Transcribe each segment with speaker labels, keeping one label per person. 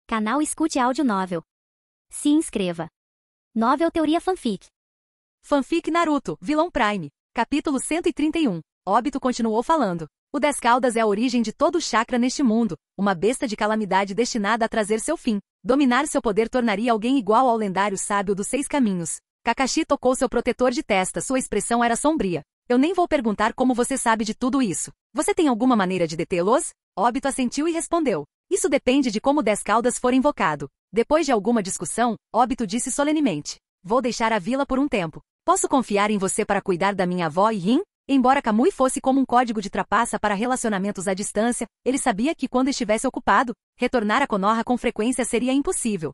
Speaker 1: Canal Escute Áudio Novel. Se inscreva. Novel Teoria Fanfic.
Speaker 2: Fanfic Naruto, Vilão Prime. Capítulo 131. Obito continuou falando. O 10 Caudas é a origem de todo o chakra neste mundo, uma besta de calamidade destinada a trazer seu fim. Dominar seu poder tornaria alguém igual ao lendário sábio dos 6 caminhos. Kakashi tocou seu protetor de testa, sua expressão era sombria. Eu nem vou perguntar como você sabe de tudo isso. Você tem alguma maneira de detê-los? Obito assentiu e respondeu. Isso depende de como o 10 Caudas for invocado. Depois de alguma discussão, Obito disse solenemente. Vou deixar a vila por um tempo. Posso confiar em você para cuidar da minha avó e Rin? Embora Kamui fosse como um código de trapaça para relacionamentos à distância, ele sabia que quando estivesse ocupado, retornar a Konoha com frequência seria impossível.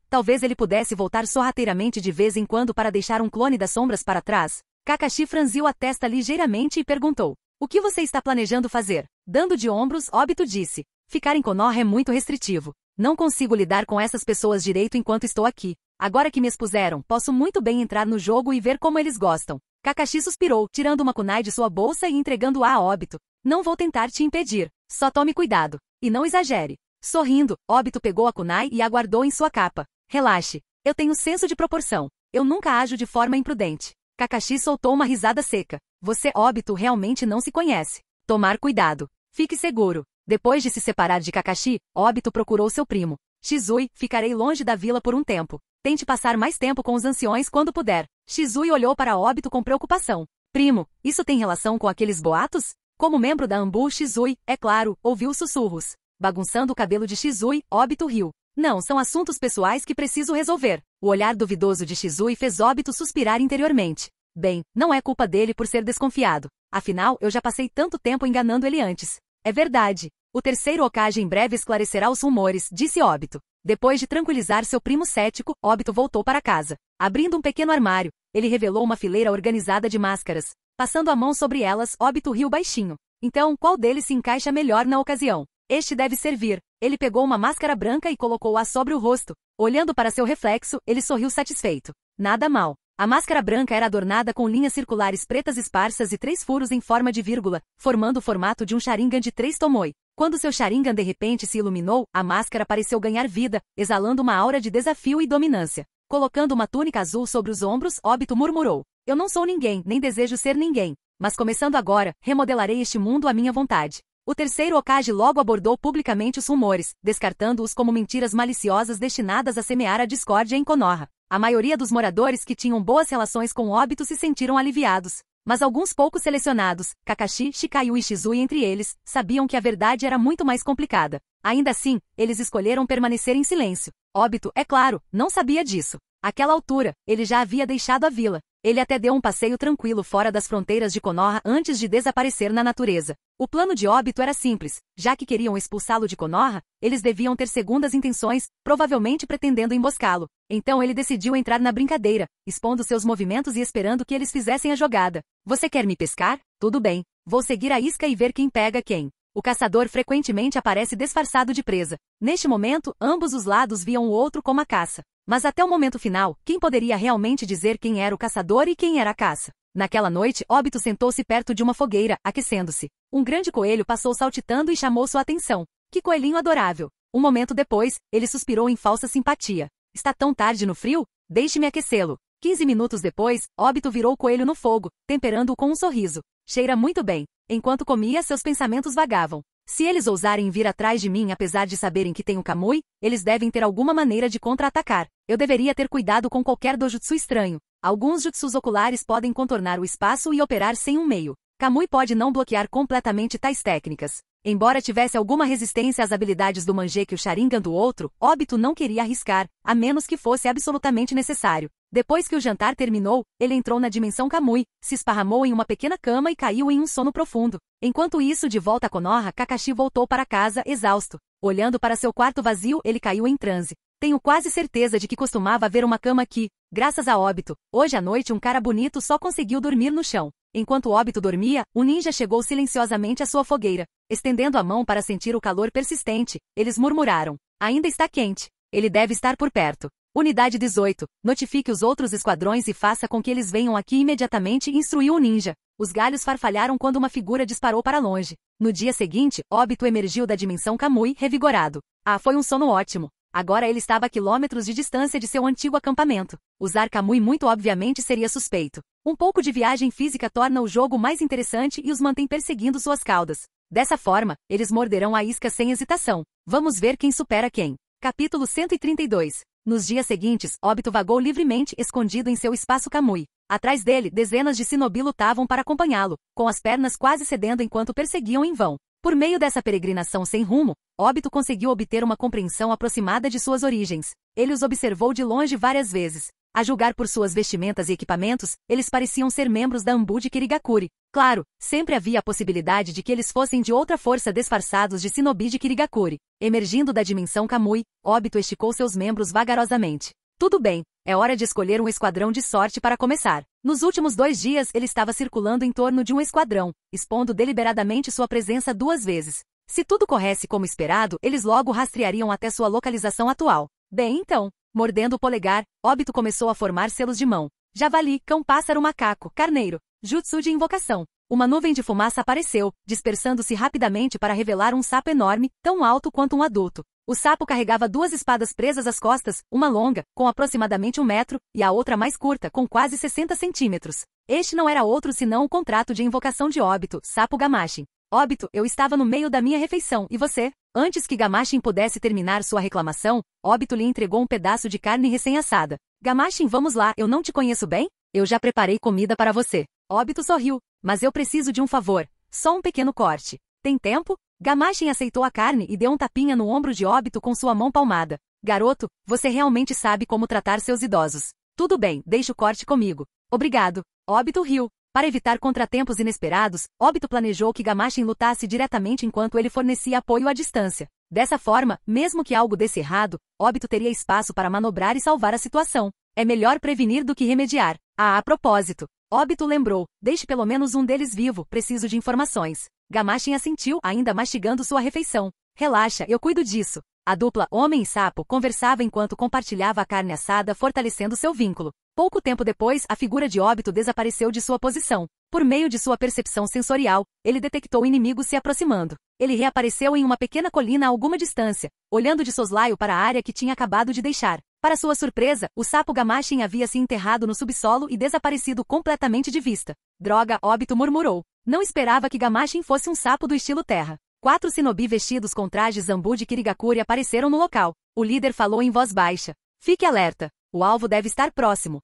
Speaker 2: Talvez ele pudesse voltar sorrateiramente de vez em quando para deixar um clone das sombras para trás. Kakashi franziu a testa ligeiramente e perguntou. O que você está planejando fazer? Dando de ombros, Obito disse. Ficar em Konoha é muito restritivo. Não consigo lidar com essas pessoas direito enquanto estou aqui. Agora que me expuseram, posso muito bem entrar no jogo e ver como eles gostam. Kakashi suspirou, tirando uma kunai de sua bolsa e entregando-a a Obito. Não vou tentar te impedir. Só tome cuidado. E não exagere. Sorrindo, Obito pegou a kunai e a guardou em sua capa. Relaxe. Eu tenho senso de proporção. Eu nunca ajo de forma imprudente. Kakashi soltou uma risada seca. Você, Obito, realmente não se conhece. Tomar cuidado. Fique seguro. Depois de se separar de Kakashi, Obito procurou seu primo. Shizui, ficarei longe da vila por um tempo. Tente passar mais tempo com os anciões quando puder. Shizui olhou para Obito com preocupação. Primo, isso tem relação com aqueles boatos? Como membro da Anbu, Shizui, é claro, ouviu sussurros. Bagunçando o cabelo de Shizui, Obito riu. Não, são assuntos pessoais que preciso resolver. O olhar duvidoso de Shizui fez Obito suspirar interiormente. Bem, não é culpa dele por ser desconfiado. Afinal, eu já passei tanto tempo enganando ele antes. É verdade. O terceiro Hokage em breve esclarecerá os rumores, disse Obito. Depois de tranquilizar seu primo cético, Obito voltou para casa. Abrindo um pequeno armário, ele revelou uma fileira organizada de máscaras. Passando a mão sobre elas, Obito riu baixinho. Então, qual deles se encaixa melhor na ocasião? Este deve servir. Ele pegou uma máscara branca e colocou-a sobre o rosto. Olhando para seu reflexo, ele sorriu satisfeito. Nada mal. A máscara branca era adornada com linhas circulares pretas esparsas e 3 furos em forma de vírgula, formando o formato de um Sharingan de 3 Tomoe. Quando seu Sharingan de repente se iluminou, a máscara pareceu ganhar vida, exalando uma aura de desafio e dominância. Colocando uma túnica azul sobre os ombros, Obito murmurou. Eu não sou ninguém, nem desejo ser ninguém. Mas começando agora, remodelarei este mundo à minha vontade. O terceiro Hokage logo abordou publicamente os rumores, descartando-os como mentiras maliciosas destinadas a semear a discórdia em Konoha. A maioria dos moradores que tinham boas relações com Obito se sentiram aliviados. Mas alguns poucos selecionados, Kakashi, Shikaiu e Shizui entre eles, sabiam que a verdade era muito mais complicada. Ainda assim, eles escolheram permanecer em silêncio. Obito, é claro, não sabia disso. Àquela altura, ele já havia deixado a vila. Ele até deu um passeio tranquilo fora das fronteiras de Konoha antes de desaparecer na natureza. O plano de Obito era simples. Já que queriam expulsá-lo de Konoha, eles deviam ter segundas intenções, provavelmente pretendendo emboscá-lo. Então ele decidiu entrar na brincadeira, expondo seus movimentos e esperando que eles fizessem a jogada. Você quer me pescar? Tudo bem. Vou seguir a isca e ver quem pega quem. O caçador frequentemente aparece disfarçado de presa. Neste momento, ambos os lados viam o outro como a caça. Mas até o momento final, quem poderia realmente dizer quem era o caçador e quem era a caça? Naquela noite, Obito sentou-se perto de uma fogueira, aquecendo-se. Um grande coelho passou saltitando e chamou sua atenção. Que coelhinho adorável! Um momento depois, ele suspirou em falsa simpatia. Está tão tarde no frio? Deixe-me aquecê-lo. 15 minutos depois, Obito virou o coelho no fogo, temperando-o com um sorriso. Cheira muito bem. Enquanto comia, seus pensamentos vagavam. Se eles ousarem vir atrás de mim apesar de saberem que tenho Kamui, eles devem ter alguma maneira de contra-atacar. Eu deveria ter cuidado com qualquer dojutsu estranho. Alguns jutsus oculares podem contornar o espaço e operar sem um meio. Kamui pode não bloquear completamente tais técnicas. Embora tivesse alguma resistência às habilidades do Mangekyou Sharingan do outro, Obito não queria arriscar, a menos que fosse absolutamente necessário. Depois que o jantar terminou, ele entrou na dimensão Kamui, se esparramou em uma pequena cama e caiu em um sono profundo. Enquanto isso, de volta a Konoha, Kakashi voltou para casa, exausto. Olhando para seu quarto vazio, ele caiu em transe. Tenho quase certeza de que costumava haver uma cama aqui. Graças a Obito, hoje à noite um cara bonito só conseguiu dormir no chão. Enquanto Obito dormia, um ninja chegou silenciosamente à sua fogueira. Estendendo a mão para sentir o calor persistente, eles murmuraram. Ainda está quente. Ele deve estar por perto. Unidade 18. Notifique os outros esquadrões e faça com que eles venham aqui imediatamente, instruiu o ninja. Os galhos farfalharam quando uma figura disparou para longe. No dia seguinte, Obito emergiu da dimensão Kamui, revigorado. Ah, foi um sono ótimo. Agora ele estava a quilômetros de distância de seu antigo acampamento. Usar Kamui muito obviamente seria suspeito. Um pouco de viagem física torna o jogo mais interessante e os mantém perseguindo suas caudas. Dessa forma, eles morderão a isca sem hesitação. Vamos ver quem supera quem. Capítulo 132. Nos dias seguintes, Obito vagou livremente escondido em seu espaço Kamui. Atrás dele, dezenas de shinobi lutavam para acompanhá-lo, com as pernas quase cedendo enquanto perseguiam em vão. Por meio dessa peregrinação sem rumo, Obito conseguiu obter uma compreensão aproximada de suas origens. Ele os observou de longe várias vezes. A julgar por suas vestimentas e equipamentos, eles pareciam ser membros da Anbu de Kirigakuri. Claro, sempre havia a possibilidade de que eles fossem de outra força disfarçados de shinobi de Kirigakuri. Emergindo da dimensão Kamui, Obito esticou seus membros vagarosamente. Tudo bem, é hora de escolher um esquadrão de sorte para começar. Nos últimos 2 dias ele estava circulando em torno de um esquadrão, expondo deliberadamente sua presença 2 vezes. Se tudo corresse como esperado, eles logo rastreariam até sua localização atual. Bem então, mordendo o polegar, Obito começou a formar selos de mão. Javali, cão, pássaro, macaco, carneiro. Jutsu de invocação. Uma nuvem de fumaça apareceu, dispersando-se rapidamente para revelar um sapo enorme, tão alto quanto um adulto. O sapo carregava 2 espadas presas às costas, uma longa, com aproximadamente 1 metro, e a outra mais curta, com quase 60 centímetros. Este não era outro senão o contrato de invocação de Obito, Sapo Gamashin. Obito, eu estava no meio da minha refeição, e você? Antes que Gamashin pudesse terminar sua reclamação, Obito lhe entregou um pedaço de carne recém-assada. Gamashin, vamos lá, eu não te conheço bem? Eu já preparei comida para você. Obito sorriu, mas eu preciso de um favor. Só um pequeno corte. Tem tempo? Gamashin aceitou a carne e deu um tapinha no ombro de Obito com sua mão palmada. Garoto, você realmente sabe como tratar seus idosos. Tudo bem, deixe o corte comigo. Obrigado. Obito riu. Para evitar contratempos inesperados, Obito planejou que Gamashin lutasse diretamente enquanto ele fornecia apoio à distância. Dessa forma, mesmo que algo desse errado, Obito teria espaço para manobrar e salvar a situação. É melhor prevenir do que remediar. A propósito, Obito lembrou, deixe pelo menos um deles vivo, preciso de informações. Gamashin assentiu, ainda mastigando sua refeição. Relaxa, eu cuido disso. A dupla homem e sapo conversava enquanto compartilhava a carne assada, fortalecendo seu vínculo. Pouco tempo depois, a figura de Obito desapareceu de sua posição. Por meio de sua percepção sensorial, ele detectou inimigos se aproximando. Ele reapareceu em uma pequena colina a alguma distância, olhando de soslaio para a área que tinha acabado de deixar. Para sua surpresa, o sapo Gamashin havia se enterrado no subsolo e desaparecido completamente de vista. Droga, Obito murmurou. Não esperava que Gamashin fosse um sapo do estilo terra. 4 shinobi vestidos com trajes Anbu de Kirigakuri apareceram no local. O líder falou em voz baixa. Fique alerta. O alvo deve estar próximo.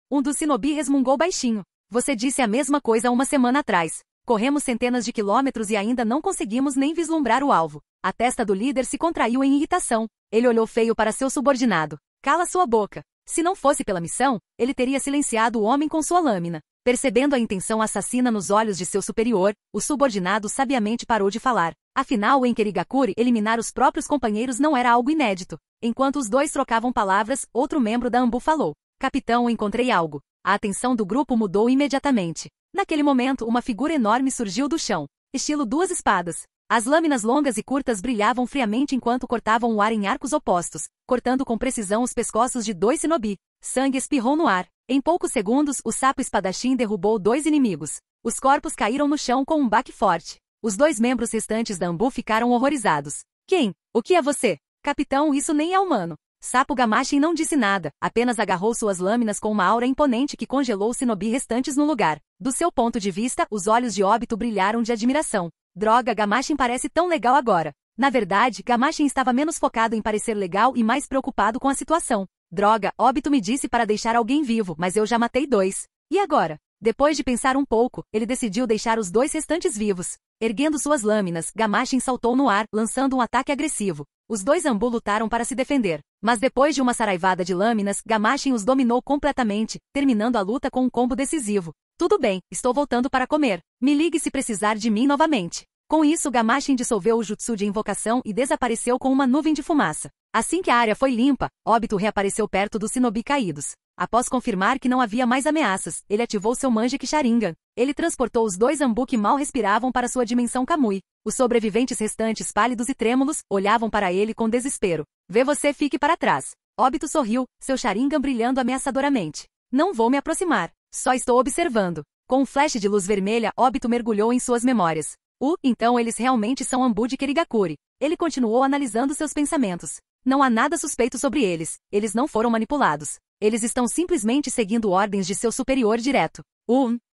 Speaker 2: Um dos shinobi resmungou baixinho. Você disse a mesma coisa 1 semana atrás. Corremos centenas de quilômetros e ainda não conseguimos nem vislumbrar o alvo. A testa do líder se contraiu em irritação. Ele olhou feio para seu subordinado. Cala sua boca. Se não fosse pela missão, ele teria silenciado o homem com sua lâmina. Percebendo a intenção assassina nos olhos de seu superior, o subordinado sabiamente parou de falar. Afinal, em Kirigakuri, eliminar os próprios companheiros não era algo inédito. Enquanto os dois trocavam palavras, outro membro da Anbu falou. Capitão, encontrei algo. A atenção do grupo mudou imediatamente. Naquele momento, uma figura enorme surgiu do chão. Estilo 2 espadas. As lâminas longas e curtas brilhavam friamente enquanto cortavam o ar em arcos opostos, cortando com precisão os pescoços de 2 shinobi. Sangue espirrou no ar. Em poucos segundos, o sapo espadachim derrubou 2 inimigos. Os corpos caíram no chão com um baque forte. Os 2 membros restantes da Anbu ficaram horrorizados. Quem? O que é você? Capitão, isso nem é humano. Sapo Gamashin não disse nada, apenas agarrou suas lâminas com uma aura imponente que congelou os shinobi restantes no lugar. Do seu ponto de vista, os olhos de Obito brilharam de admiração. Droga, Gamashin parece tão legal agora. Na verdade, Gamashin estava menos focado em parecer legal e mais preocupado com a situação. Droga, Obito me disse para deixar alguém vivo, mas eu já matei 2. E agora? Depois de pensar um pouco, ele decidiu deixar os 2 restantes vivos. Erguendo suas lâminas, Gamashin saltou no ar, lançando um ataque agressivo. Os 2 Anbu lutaram para se defender. Mas depois de uma saraivada de lâminas, Gamashin os dominou completamente, terminando a luta com um combo decisivo. Tudo bem, estou voltando para comer. Me ligue se precisar de mim novamente. Com isso, Gamashin dissolveu o jutsu de invocação e desapareceu com uma nuvem de fumaça. Assim que a área foi limpa, Obito reapareceu perto dos shinobi caídos. Após confirmar que não havia mais ameaças, ele ativou seu Manjeki Sharingan. Ele transportou os 2 Anbu que mal respiravam para sua dimensão Kamui. Os sobreviventes restantes, pálidos e trêmulos, olhavam para ele com desespero. Vê você, fique para trás. Obito sorriu, seu Sharingan brilhando ameaçadoramente. Não vou me aproximar. Só estou observando. Com um flash de luz vermelha, Obito mergulhou em suas memórias. Então eles realmente são Anbu de Kirigakuri. Ele continuou analisando seus pensamentos. Não há nada suspeito sobre eles não foram manipulados. Eles estão simplesmente seguindo ordens de seu superior direto.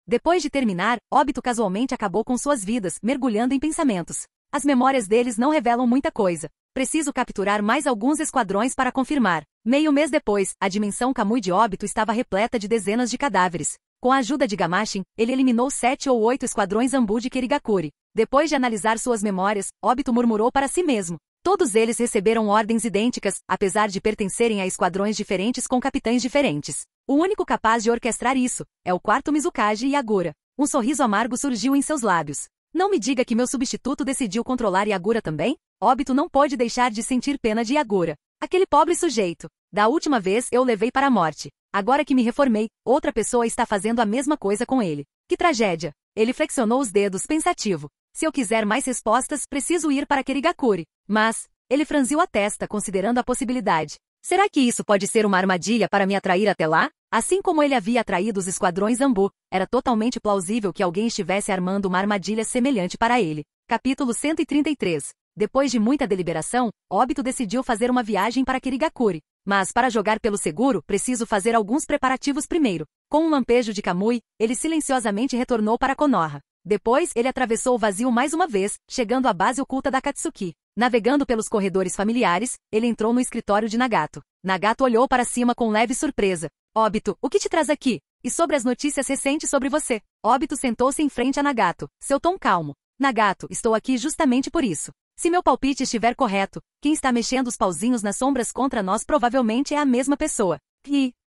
Speaker 2: Depois de terminar, Obito casualmente acabou com suas vidas, mergulhando em pensamentos. As memórias deles não revelam muita coisa. Preciso capturar mais alguns esquadrões para confirmar. Meio mês depois, a dimensão Kamui de Obito estava repleta de dezenas de cadáveres. Com a ajuda de Gamashin, ele eliminou 7 ou 8 esquadrões Anbu de Kirigakuri. Depois de analisar suas memórias, Obito murmurou para si mesmo. Todos eles receberam ordens idênticas, apesar de pertencerem a esquadrões diferentes com capitães diferentes. O único capaz de orquestrar isso é o quarto Mizukage Yagura. Um sorriso amargo surgiu em seus lábios. Não me diga que meu substituto decidiu controlar Yagura também? Obito não pôde deixar de sentir pena de Yagura. Aquele pobre sujeito. Da última vez eu o levei para a morte. Agora que me reformei, outra pessoa está fazendo a mesma coisa com ele. Que tragédia. Ele flexionou os dedos pensativo. Se eu quiser mais respostas, preciso ir para Kirigakuri. Mas, ele franziu a testa considerando a possibilidade. Será que isso pode ser uma armadilha para me atrair até lá? Assim como ele havia atraído os esquadrões Anbu, era totalmente plausível que alguém estivesse armando uma armadilha semelhante para ele. Capítulo 133. Depois de muita deliberação, Obito decidiu fazer uma viagem para Kirigakuri. Mas para jogar pelo seguro, preciso fazer alguns preparativos primeiro. Com um lampejo de Kamui, ele silenciosamente retornou para Konoha. Depois, ele atravessou o vazio mais uma vez, chegando à base oculta da Katsuki. Navegando pelos corredores familiares, ele entrou no escritório de Nagato. Nagato olhou para cima com leve surpresa. Obito, o que te traz aqui? E sobre as notícias recentes sobre você? Obito sentou-se em frente a Nagato, seu tom calmo. Nagato, estou aqui justamente por isso. Se meu palpite estiver correto, quem está mexendo os pauzinhos nas sombras contra nós provavelmente é a mesma pessoa.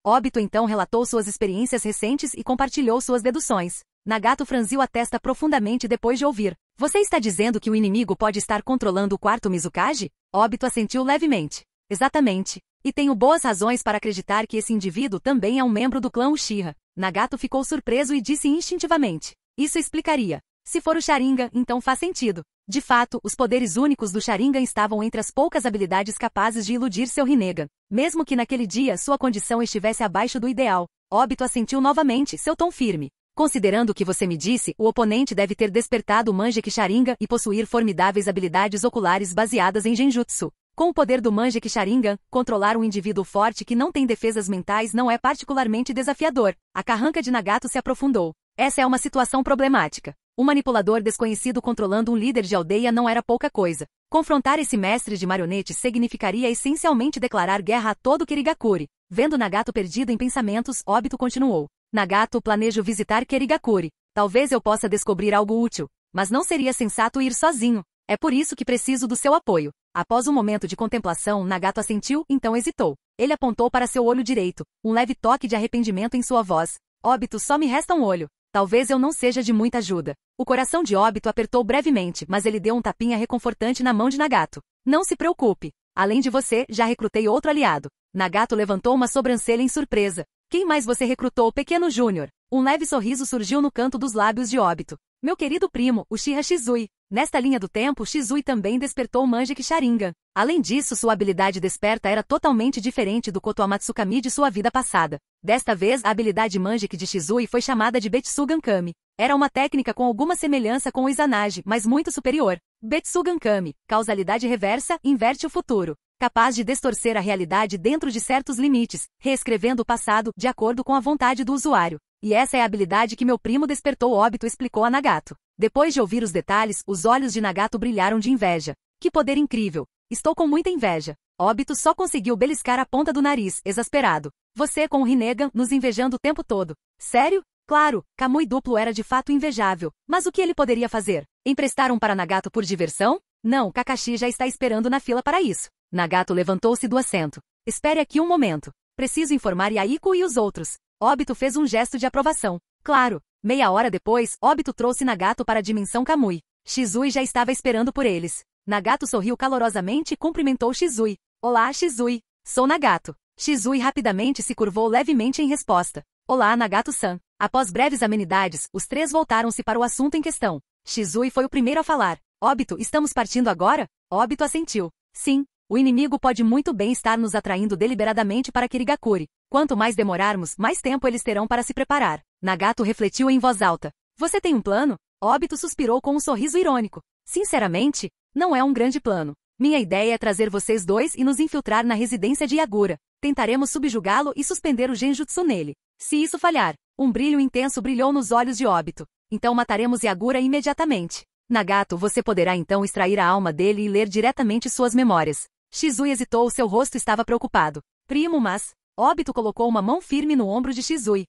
Speaker 2: Obito então relatou suas experiências recentes e compartilhou suas deduções. Nagato franziu a testa profundamente depois de ouvir. Você está dizendo que o inimigo pode estar controlando o quarto Mizukage? Obito assentiu levemente. Exatamente. E tenho boas razões para acreditar que esse indivíduo também é um membro do clã Uchiha. Nagato ficou surpreso e disse instintivamente. Isso explicaria. Se for o Sharingan, então faz sentido. De fato, os poderes únicos do Sharingan estavam entre as poucas habilidades capazes de iludir seu Rinnegan. Mesmo que naquele dia sua condição estivesse abaixo do ideal. Obito assentiu novamente, seu tom firme. Considerando o que você me disse, o oponente deve ter despertado o Mangekyou Sharingan e possuir formidáveis habilidades oculares baseadas em Genjutsu. Com o poder do Mangekyou Sharingan, controlar um indivíduo forte que não tem defesas mentais não é particularmente desafiador. A carranca de Nagato se aprofundou. Essa é uma situação problemática. Um manipulador desconhecido controlando um líder de aldeia não era pouca coisa. Confrontar esse mestre de marionetes significaria essencialmente declarar guerra a todo Kirigakuri. Vendo Nagato perdido em pensamentos, Obito continuou. Nagato, planejo visitar Kirigakuri. Talvez eu possa descobrir algo útil, mas não seria sensato ir sozinho. É por isso que preciso do seu apoio. Após um momento de contemplação, Nagato assentiu, então hesitou. Ele apontou para seu olho direito, um leve toque de arrependimento em sua voz. Obito, só me resta um olho. Talvez eu não seja de muita ajuda. O coração de Obito apertou brevemente, mas ele deu um tapinha reconfortante na mão de Nagato. Não se preocupe. Além de você, já recrutei outro aliado. Nagato levantou uma sobrancelha em surpresa. Quem mais você recrutou, pequeno Júnior? Um leve sorriso surgiu no canto dos lábios de Obito. Meu querido primo, Uchiha Shizui. Nesta linha do tempo, Shizui também despertou o Mangekyou Sharingan. Além disso, sua habilidade desperta era totalmente diferente do Kotoamatsukami de sua vida passada. Desta vez, a habilidade Mangekyou de Shizui foi chamada de Betsugan Kami. Era uma técnica com alguma semelhança com o Izanagi, mas muito superior. Betsugan Kami, causalidade reversa, inverte o futuro. Capaz de distorcer a realidade dentro de certos limites, reescrevendo o passado de acordo com a vontade do usuário. E essa é a habilidade que meu primo despertou, Obito explicou a Nagato. Depois de ouvir os detalhes, os olhos de Nagato brilharam de inveja. Que poder incrível! Estou com muita inveja. Obito só conseguiu beliscar a ponta do nariz, exasperado. Você com o Rinnegan nos invejando o tempo todo. Sério? Claro, Kamui duplo era de fato invejável. Mas o que ele poderia fazer? Emprestar um para Nagato por diversão? Não, Kakashi já está esperando na fila para isso. Nagato levantou-se do assento. Espere aqui um momento. Preciso informar Yaiko e os outros. Obito fez um gesto de aprovação. Claro. Meia hora depois, Obito trouxe Nagato para a dimensão Kamui. Shizui já estava esperando por eles. Nagato sorriu calorosamente e cumprimentou Shizui. Olá, Shizui. Sou Nagato. Shizui rapidamente se curvou levemente em resposta. Olá, Nagato-san. Após breves amenidades, os três voltaram-se para o assunto em questão. Shizui foi o primeiro a falar. Obito, estamos partindo agora? Obito assentiu. Sim. O inimigo pode muito bem estar nos atraindo deliberadamente para Kirigakuri. Quanto mais demorarmos, mais tempo eles terão para se preparar. Nagato refletiu em voz alta. Você tem um plano? Obito suspirou com um sorriso irônico. Sinceramente, não é um grande plano. Minha ideia é trazer vocês dois e nos infiltrar na residência de Yagura. Tentaremos subjugá-lo e suspender o genjutsu nele. Se isso falhar, um brilho intenso brilhou nos olhos de Obito. Então mataremos Yagura imediatamente. Nagato, você poderá então extrair a alma dele e ler diretamente suas memórias. Shizui hesitou, seu rosto estava preocupado. Primo, mas... Obito colocou uma mão firme no ombro de Shizui.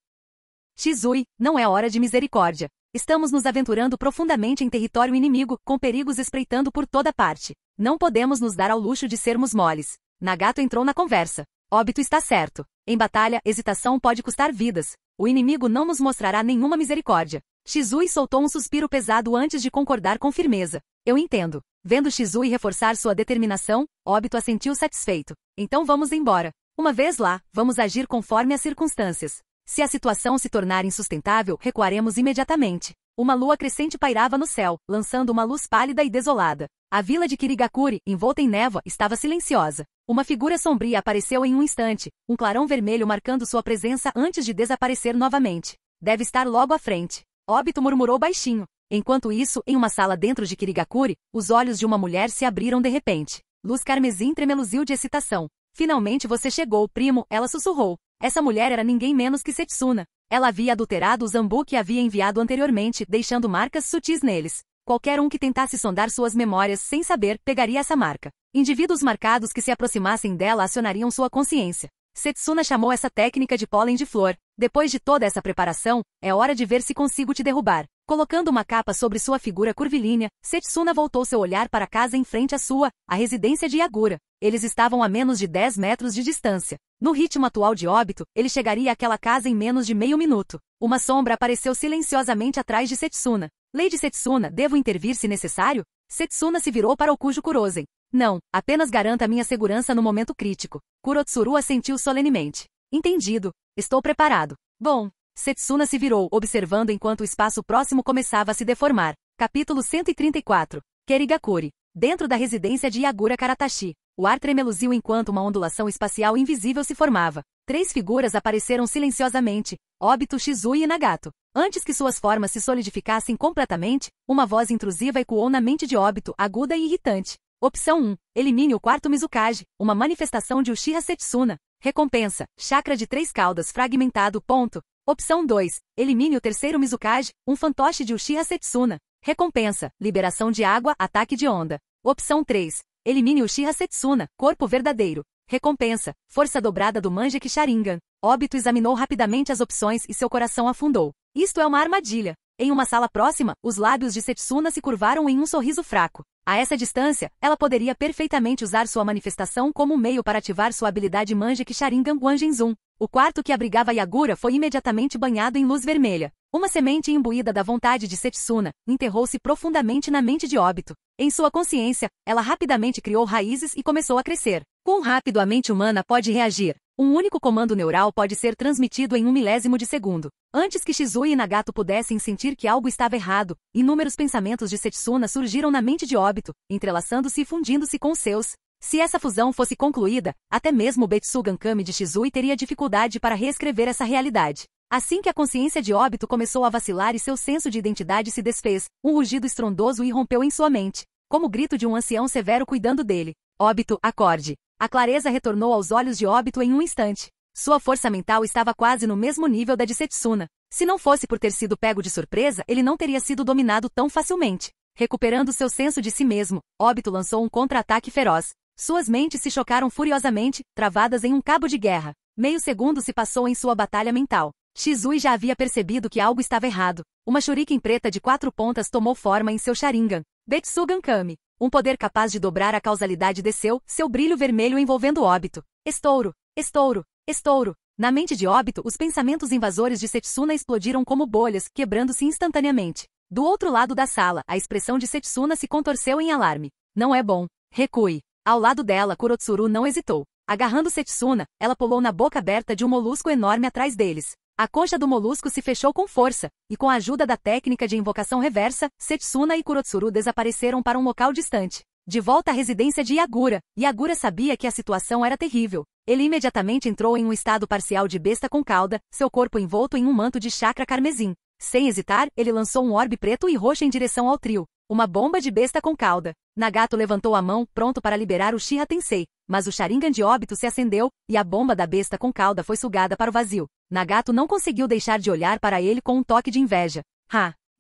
Speaker 2: Shizui, não é hora de misericórdia. Estamos nos aventurando profundamente em território inimigo, com perigos espreitando por toda parte. Não podemos nos dar ao luxo de sermos moles. Nagato entrou na conversa. Obito está certo. Em batalha, hesitação pode custar vidas. O inimigo não nos mostrará nenhuma misericórdia. Shizui soltou um suspiro pesado antes de concordar com firmeza. Eu entendo. Vendo Shizui reforçar sua determinação, Obito assentiu satisfeito. Então vamos embora. Uma vez lá, vamos agir conforme as circunstâncias. Se a situação se tornar insustentável, recuaremos imediatamente. Uma lua crescente pairava no céu, lançando uma luz pálida e desolada. A vila de Kirigakuri, envolta em névoa, estava silenciosa. Uma figura sombria apareceu em um instante, um clarão vermelho marcando sua presença antes de desaparecer novamente. Deve estar logo à frente. Obito murmurou baixinho. Enquanto isso, em uma sala dentro de Kirigakuri, os olhos de uma mulher se abriram de repente. Luz carmesim tremeluziu de excitação. Finalmente você chegou, primo, ela sussurrou. Essa mulher era ninguém menos que Setsuna. Ela havia adulterado o zambu que havia enviado anteriormente, deixando marcas sutis neles. Qualquer um que tentasse sondar suas memórias sem saber, pegaria essa marca. Indivíduos marcados que se aproximassem dela acionariam sua consciência. Setsuna chamou essa técnica de pólen de flor. Depois de toda essa preparação, é hora de ver se consigo te derrubar. Colocando uma capa sobre sua figura curvilínea, Setsuna voltou seu olhar para a casa em frente à sua, a residência de Yagura. Eles estavam a menos de 10 metros de distância. No ritmo atual de Obito, ele chegaria àquela casa em menos de meio minuto. Uma sombra apareceu silenciosamente atrás de Setsuna. Lady Setsuna, devo intervir se necessário? Setsuna se virou para Okujo Kurozen. Não, apenas garanta minha segurança no momento crítico. Kurotsuru assentiu solenemente. Entendido. Estou preparado. Bom. Setsuna se virou, observando enquanto o espaço próximo começava a se deformar. Capítulo 134. Kirigakuri. Dentro da residência de Yagura Karatashi. O ar tremeluziu enquanto uma ondulação espacial invisível se formava. 3 figuras apareceram silenciosamente, Obito, Shizui e Nagato. Antes que suas formas se solidificassem completamente, uma voz intrusiva ecoou na mente de Obito, aguda e irritante. Opção 1. Elimine o quarto Mizukage, uma manifestação de Uchiha Setsuna. Recompensa, chakra de 3 caudas fragmentado. Ponto. Opção 2. Elimine o terceiro Mizukage, um fantoche de Uchiha Setsuna. Recompensa, liberação de água, ataque de onda. Opção 3. Elimine Uchiha Setsuna, corpo verdadeiro. Recompensa, força dobrada do Manjeki Sharingan. Obito examinou rapidamente as opções e seu coração afundou. Isto é uma armadilha. Em uma sala próxima, os lábios de Setsuna se curvaram em um sorriso fraco. A essa distância, ela poderia perfeitamente usar sua manifestação como meio para ativar sua habilidade Manjeki Sharingan Guanjinzun. O quarto que abrigava Yagura foi imediatamente banhado em luz vermelha. Uma semente imbuída da vontade de Setsuna enterrou-se profundamente na mente de Obito. Em sua consciência, ela rapidamente criou raízes e começou a crescer. Quão rápido a mente humana pode reagir? Um único comando neural pode ser transmitido em 1 milésimo de segundo. Antes que Shizui e Nagato pudessem sentir que algo estava errado, inúmeros pensamentos de Setsuna surgiram na mente de Obito, entrelaçando-se e fundindo-se com os seus. Se essa fusão fosse concluída, até mesmo o Betsugan Kami de Shizui teria dificuldade para reescrever essa realidade. Assim que a consciência de Obito começou a vacilar e seu senso de identidade se desfez, um rugido estrondoso irrompeu em sua mente, como o grito de um ancião severo cuidando dele. Obito, acorde. A clareza retornou aos olhos de Obito em um instante. Sua força mental estava quase no mesmo nível da de Setsuna. Se não fosse por ter sido pego de surpresa, ele não teria sido dominado tão facilmente. Recuperando seu senso de si mesmo, Obito lançou um contra-ataque feroz. Suas mentes se chocaram furiosamente, travadas em um cabo de guerra. Meio segundo se passou em sua batalha mental. Shizui já havia percebido que algo estava errado. Uma shuriken preta de 4 pontas tomou forma em seu Sharingan. Betsugan Kami. Um poder capaz de dobrar a causalidade desceu, seu brilho vermelho envolvendo Obito. Estouro! Estouro! Estouro! Na mente de Obito, os pensamentos invasores de Setsuna explodiram como bolhas, quebrando-se instantaneamente. Do outro lado da sala, a expressão de Setsuna se contorceu em alarme. Não é bom. Recue. Ao lado dela, Kurotsuru não hesitou. Agarrando Setsuna, ela pulou na boca aberta de um molusco enorme atrás deles. A concha do molusco se fechou com força, e com a ajuda da técnica de invocação reversa, Setsuna e Kurotsuru desapareceram para um local distante. De volta à residência de Yagura, Yagura sabia que a situação era terrível. Ele imediatamente entrou em um estado parcial de besta com cauda, seu corpo envolto em um manto de chakra carmesim. Sem hesitar, ele lançou um orbe preto e roxo em direção ao trio. Uma bomba de besta com cauda. Nagato levantou a mão, pronto para liberar o Uchiha Tensei, mas o Sharingan de Obito se acendeu, e a bomba da besta com cauda foi sugada para o vazio. Nagato não conseguiu deixar de olhar para ele com um toque de inveja.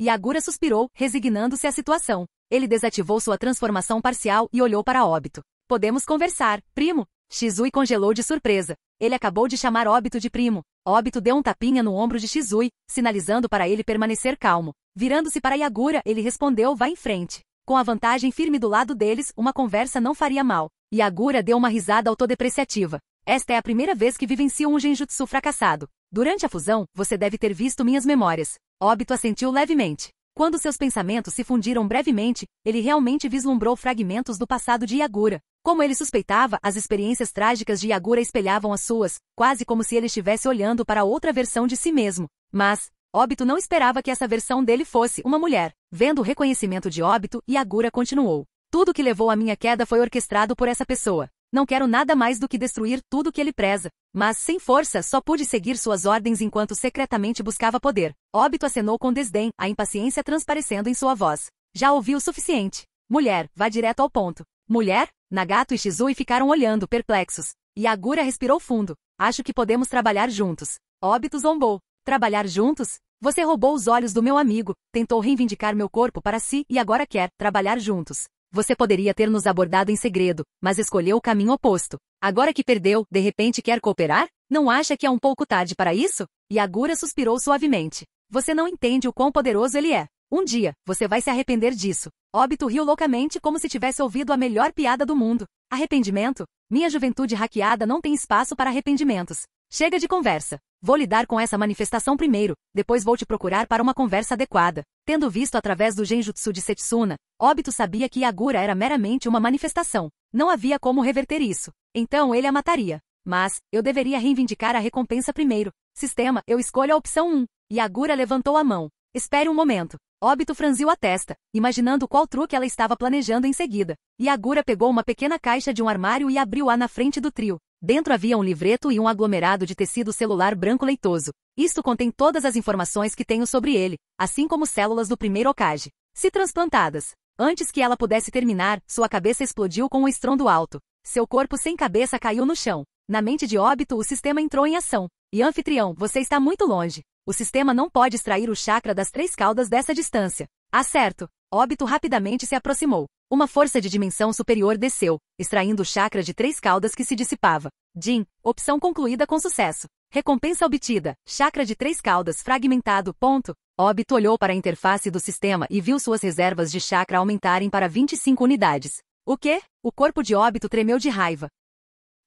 Speaker 2: Yagura suspirou, resignando-se à situação. Ele desativou sua transformação parcial e olhou para Obito. Podemos conversar, primo? Shizui congelou de surpresa. Ele acabou de chamar Obito de primo. Obito deu um tapinha no ombro de Shizui, sinalizando para ele permanecer calmo. Virando-se para Yagura, ele respondeu: vá em frente. Com a vantagem firme do lado deles, uma conversa não faria mal. Yagura deu uma risada autodepreciativa. Esta é a primeira vez que vivencio um genjutsu fracassado. Durante a fusão, você deve ter visto minhas memórias. Obito assentiu levemente. Quando seus pensamentos se fundiram brevemente, ele realmente vislumbrou fragmentos do passado de Yagura. Como ele suspeitava, as experiências trágicas de Yagura espelhavam as suas, quase como se ele estivesse olhando para outra versão de si mesmo. Mas Obito não esperava que essa versão dele fosse uma mulher. Vendo o reconhecimento de Obito, Yagura continuou. Tudo que levou à minha queda foi orquestrado por essa pessoa. Não quero nada mais do que destruir tudo que ele preza. Mas, sem força, só pude seguir suas ordens enquanto secretamente buscava poder. Obito acenou com desdém, a impaciência transparecendo em sua voz. Já ouvi o suficiente. Mulher, vá direto ao ponto. Mulher? Nagato e Shizui ficaram olhando, perplexos. Yagura respirou fundo. Acho que podemos trabalhar juntos. Obito zombou. Trabalhar juntos? Você roubou os olhos do meu amigo, tentou reivindicar meu corpo para si e agora quer trabalhar juntos. Você poderia ter nos abordado em segredo, mas escolheu o caminho oposto. Agora que perdeu, de repente quer cooperar? Não acha que é um pouco tarde para isso? Yagura suspirou suavemente. Você não entende o quão poderoso ele é. Um dia, você vai se arrepender disso. Obito riu loucamente como se tivesse ouvido a melhor piada do mundo. Arrependimento? Minha juventude hackeada não tem espaço para arrependimentos. Chega de conversa. Vou lidar com essa manifestação primeiro, depois vou te procurar para uma conversa adequada. Tendo visto através do genjutsu de Setsuna, Obito sabia que Yagura era meramente uma manifestação. Não havia como reverter isso. Então ele a mataria. Mas, eu deveria reivindicar a recompensa primeiro. Sistema, eu escolho a opção 1. Yagura levantou a mão. Espere um momento. Obito franziu a testa, imaginando qual truque ela estava planejando em seguida. Yagura pegou uma pequena caixa de um armário e abriu-a na frente do trio. Dentro havia um livreto e um aglomerado de tecido celular branco leitoso. Isto contém todas as informações que tenho sobre ele, assim como células do primeiro Hokage. Se transplantadas. Antes que ela pudesse terminar, sua cabeça explodiu com um estrondo alto. Seu corpo sem cabeça caiu no chão. Na mente de Obito, o sistema entrou em ação. E anfitrião, você está muito longe. O sistema não pode extrair o chakra das 3 caudas dessa distância. Certo. Obito rapidamente se aproximou. Uma força de dimensão superior desceu, extraindo o chakra de 3 caudas que se dissipava. Jin, opção concluída com sucesso. Recompensa obtida, chakra de 3 caudas fragmentado, ponto. Obito olhou para a interface do sistema e viu suas reservas de chakra aumentarem para 25 unidades. O quê? O corpo de Obito tremeu de raiva.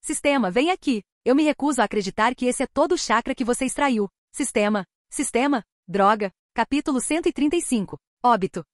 Speaker 2: Sistema, vem aqui. Eu me recuso a acreditar que esse é todo o chakra que você extraiu. Sistema. Droga. Capítulo 135. Obito.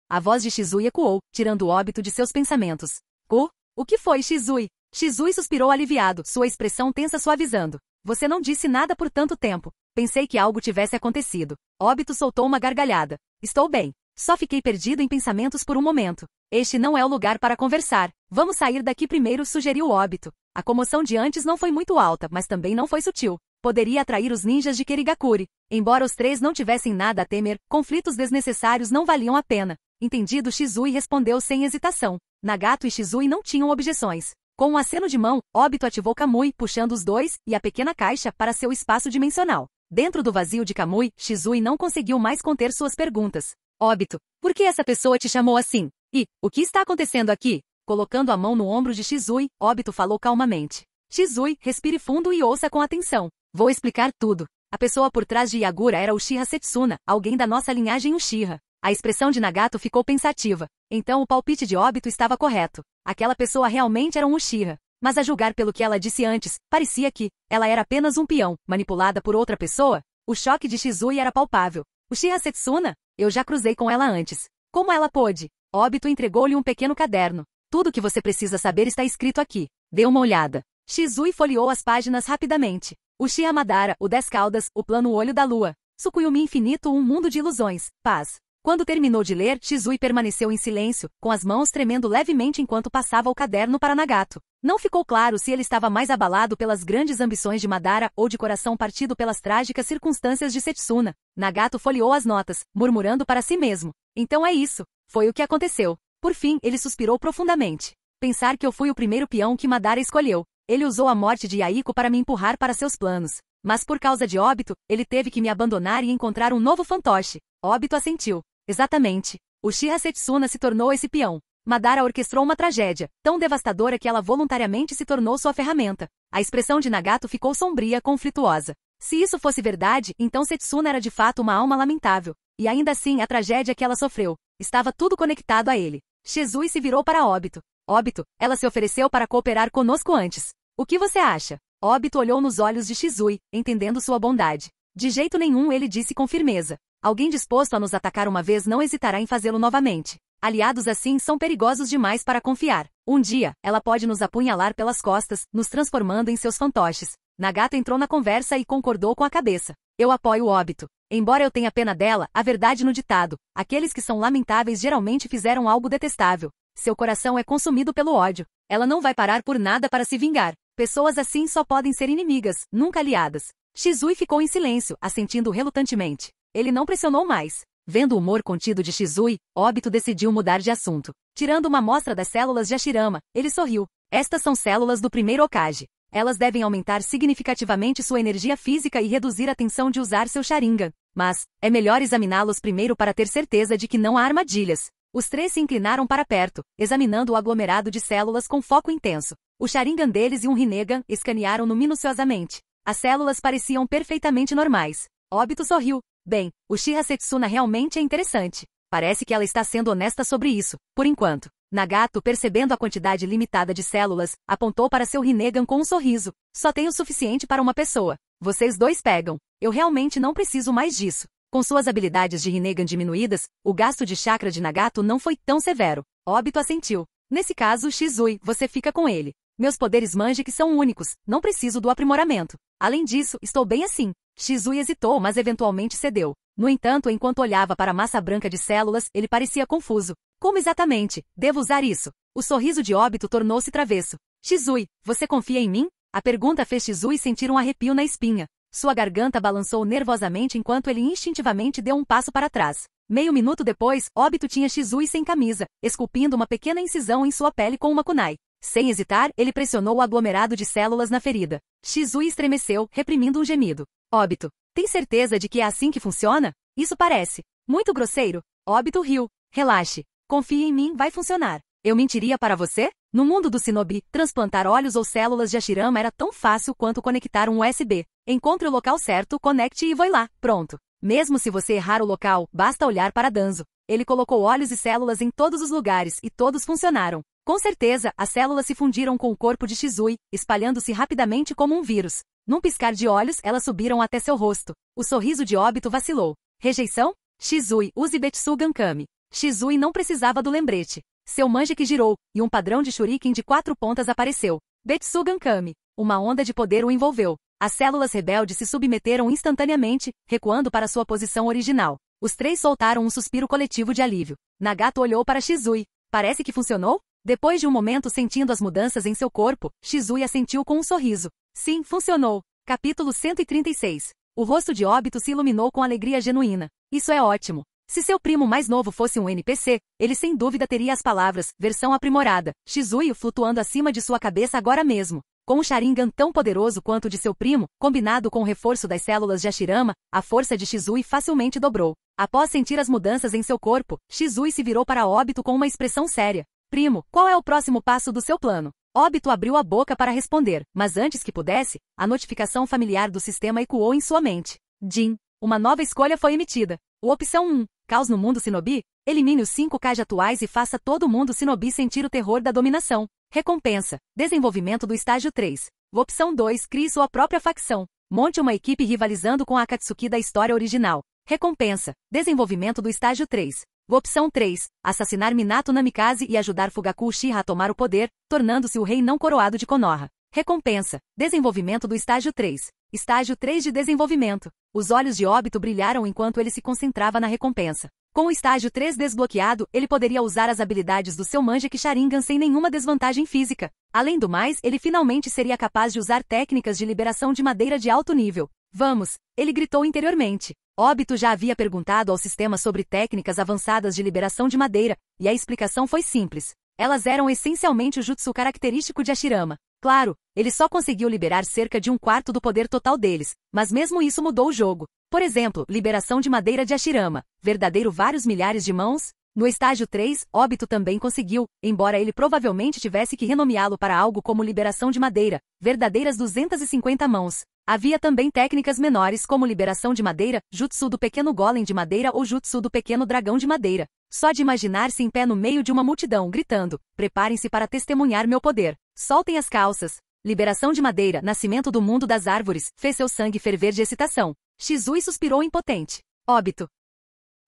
Speaker 2: A voz de Shizui ecoou, tirando o Obito de seus pensamentos. O que foi, Shizui? Shizui suspirou aliviado, sua expressão tensa suavizando. Você não disse nada por tanto tempo. Pensei que algo tivesse acontecido. Obito soltou uma gargalhada. Estou bem. Só fiquei perdido em pensamentos por um momento. Este não é o lugar para conversar. Vamos sair daqui primeiro, sugeriu Obito. A comoção de antes não foi muito alta, mas também não foi sutil. Poderia atrair os ninjas de Kerigakuri. Embora os 3 não tivessem nada a temer, conflitos desnecessários não valiam a pena. Entendido, Shizui respondeu sem hesitação. Nagato e Shizui não tinham objeções. Com um aceno de mão, Obito ativou Kamui, puxando os 2 e a pequena caixa para seu espaço dimensional. Dentro do vazio de Kamui, Shizui não conseguiu mais conter suas perguntas. Obito, por que essa pessoa te chamou assim? E, o que está acontecendo aqui? Colocando a mão no ombro de Shizui, Obito falou calmamente. Shizui, respire fundo e ouça com atenção. Vou explicar tudo. A pessoa por trás de Yagura era Uchiha Setsuna, alguém da nossa linhagem Uchiha. A expressão de Nagato ficou pensativa. Então o palpite de Obito estava correto. Aquela pessoa realmente era um Uchiha. Mas a julgar pelo que ela disse antes, parecia que ela era apenas um peão, manipulada por outra pessoa. O choque de Shizui era palpável. Uchiha Setsuna? Eu já cruzei com ela antes. Como ela pôde? Obito entregou-lhe um pequeno caderno. Tudo o que você precisa saber está escrito aqui. Dê uma olhada. Shizui folheou as páginas rapidamente. Uchiha Madara, o 10 Caudas, o plano Olho da Lua. Tsukuyumi Infinito, um mundo de ilusões. Paz. Quando terminou de ler, Shizui permaneceu em silêncio, com as mãos tremendo levemente enquanto passava o caderno para Nagato. Não ficou claro se ele estava mais abalado pelas grandes ambições de Madara ou de coração partido pelas trágicas circunstâncias de Setsuna. Nagato folheou as notas, murmurando para si mesmo. Então é isso. Foi o que aconteceu. Por fim, ele suspirou profundamente. Pensar que eu fui o primeiro peão que Madara escolheu. Ele usou a morte de Yaiko para me empurrar para seus planos. Mas por causa de Obito, ele teve que me abandonar e encontrar um novo fantoche. Obito assentiu. Exatamente. Uchiha Setsuna se tornou esse peão. Madara orquestrou uma tragédia, tão devastadora que ela voluntariamente se tornou sua ferramenta. A expressão de Nagato ficou sombria, conflituosa. Se isso fosse verdade, então Setsuna era de fato uma alma lamentável. E ainda assim, a tragédia que ela sofreu. Estava tudo conectado a ele. Shizui se virou para Obito. Obito, ela se ofereceu para cooperar conosco antes. O que você acha? Obito olhou nos olhos de Shizui, entendendo sua bondade. De jeito nenhum, ele disse com firmeza. Alguém disposto a nos atacar uma vez não hesitará em fazê-lo novamente. Aliados assim são perigosos demais para confiar. Um dia, ela pode nos apunhalar pelas costas, nos transformando em seus fantoches. Nagato entrou na conversa e concordou com a cabeça. Eu apoio Obito. Embora eu tenha pena dela, há verdade no ditado. Aqueles que são lamentáveis geralmente fizeram algo detestável. Seu coração é consumido pelo ódio. Ela não vai parar por nada para se vingar. Pessoas assim só podem ser inimigas, nunca aliadas. Shizui ficou em silêncio, assentindo relutantemente. Ele não pressionou mais. Vendo o humor contido de Shizui, Obito decidiu mudar de assunto. Tirando uma amostra das células de Hashirama, ele sorriu. Estas são células do primeiro Hokage. Elas devem aumentar significativamente sua energia física e reduzir a tensão de usar seu Sharingan. Mas, é melhor examiná-los primeiro para ter certeza de que não há armadilhas. Os três se inclinaram para perto, examinando o aglomerado de células com foco intenso. O Sharingan deles e um Rinnegan escanearam-no minuciosamente. As células pareciam perfeitamente normais. Obito sorriu. Bem, Uchiha Setsuna realmente é interessante. Parece que ela está sendo honesta sobre isso, por enquanto. Nagato, percebendo a quantidade limitada de células, apontou para seu Rinnegan com um sorriso. Só tem o suficiente para uma pessoa. Vocês dois pegam. Eu realmente não preciso mais disso. Com suas habilidades de Rinnegan diminuídas, o gasto de chakra de Nagato não foi tão severo. Obito assentiu. Nesse caso, Shizui, você fica com ele. Meus poderes Manji são únicos, não preciso do aprimoramento. Além disso, estou bem assim. Shizui hesitou, mas eventualmente cedeu. No entanto, enquanto olhava para a massa branca de células, ele parecia confuso. Como exatamente? Devo usar isso? O sorriso de Obito tornou-se travesso. Shizui, você confia em mim? A pergunta fez Shizui sentir um arrepio na espinha. Sua garganta balançou nervosamente enquanto ele instintivamente deu um passo para trás. Meio minuto depois, Obito tinha Shizui sem camisa, esculpindo uma pequena incisão em sua pele com uma kunai. Sem hesitar, ele pressionou o aglomerado de células na ferida. Shizui estremeceu, reprimindo um gemido. Obito, tem certeza de que é assim que funciona? Isso parece muito grosseiro. Obito riu. Relaxe. Confie em mim, vai funcionar. Eu mentiria para você? No mundo do shinobi, transplantar olhos ou células de Hashirama era tão fácil quanto conectar um USB. Encontre o local certo, conecte e voe lá. Pronto. Mesmo se você errar o local, basta olhar para Danzo. Ele colocou olhos e células em todos os lugares, e todos funcionaram. Com certeza, as células se fundiram com o corpo de Shizui, espalhando-se rapidamente como um vírus. Num piscar de olhos, elas subiram até seu rosto. O sorriso de Obito vacilou. Rejeição? Shizui, use Betsugan Kami. Shizui não precisava do lembrete. Seu Manji girou, e um padrão de shuriken de 4 pontas apareceu. Betsugan Kami. Uma onda de poder o envolveu. As células rebeldes se submeteram instantaneamente, recuando para sua posição original. Os três soltaram um suspiro coletivo de alívio. Nagato olhou para Shizui. Parece que funcionou? Depois de um momento sentindo as mudanças em seu corpo, Shizui assentiu com um sorriso. Sim, funcionou. Capítulo 136. O rosto de Obito se iluminou com alegria genuína. Isso é ótimo. Se seu primo mais novo fosse um NPC, ele sem dúvida teria as palavras, versão aprimorada, Shizui flutuando acima de sua cabeça agora mesmo. Com um Sharingan tão poderoso quanto o de seu primo, combinado com o reforço das células de Hashirama, a força de Shizui facilmente dobrou. Após sentir as mudanças em seu corpo, Shizui se virou para Obito com uma expressão séria. Primo, qual é o próximo passo do seu plano? Obito abriu a boca para responder, mas antes que pudesse, a notificação familiar do sistema ecoou em sua mente. Jin. Uma nova escolha foi emitida. O opção 1. Caos no mundo shinobi? Elimine os 5 Kage atuais e faça todo mundo shinobi sentir o terror da dominação. Recompensa. Desenvolvimento do estágio 3. Opção 2. Crie sua própria facção. Monte uma equipe rivalizando com a Akatsuki da história original. Recompensa. Desenvolvimento do estágio 3. Opção 3. Assassinar Minato Namikaze e ajudar Fugaku Uchiha a tomar o poder, tornando-se o rei não coroado de Konoha. Recompensa. Desenvolvimento do estágio 3. Estágio 3 de desenvolvimento. Os olhos de Obito brilharam enquanto ele se concentrava na recompensa. Com o estágio 3 desbloqueado, ele poderia usar as habilidades do seu Mangekyou Sharingan sem nenhuma desvantagem física. Além do mais, ele finalmente seria capaz de usar técnicas de liberação de madeira de alto nível. Vamos! Ele gritou interiormente. Obito já havia perguntado ao sistema sobre técnicas avançadas de liberação de madeira, e a explicação foi simples. Elas eram essencialmente o jutsu característico de Hashirama. Claro, ele só conseguiu liberar cerca de 1/4 do poder total deles, mas mesmo isso mudou o jogo. Por exemplo, liberação de madeira de Hashirama, verdadeiro vários milhares de mãos? No estágio 3, Obito também conseguiu, embora ele provavelmente tivesse que renomeá-lo para algo como liberação de madeira, verdadeiras 250 mãos. Havia também técnicas menores como liberação de madeira, jutsu do pequeno golem de madeira ou jutsu do pequeno dragão de madeira. Só de imaginar-se em pé no meio de uma multidão, gritando, preparem-se para testemunhar meu poder. Soltem as calças. Liberação de madeira, nascimento do mundo das árvores, fez seu sangue ferver de excitação. Shizui suspirou impotente. Obito.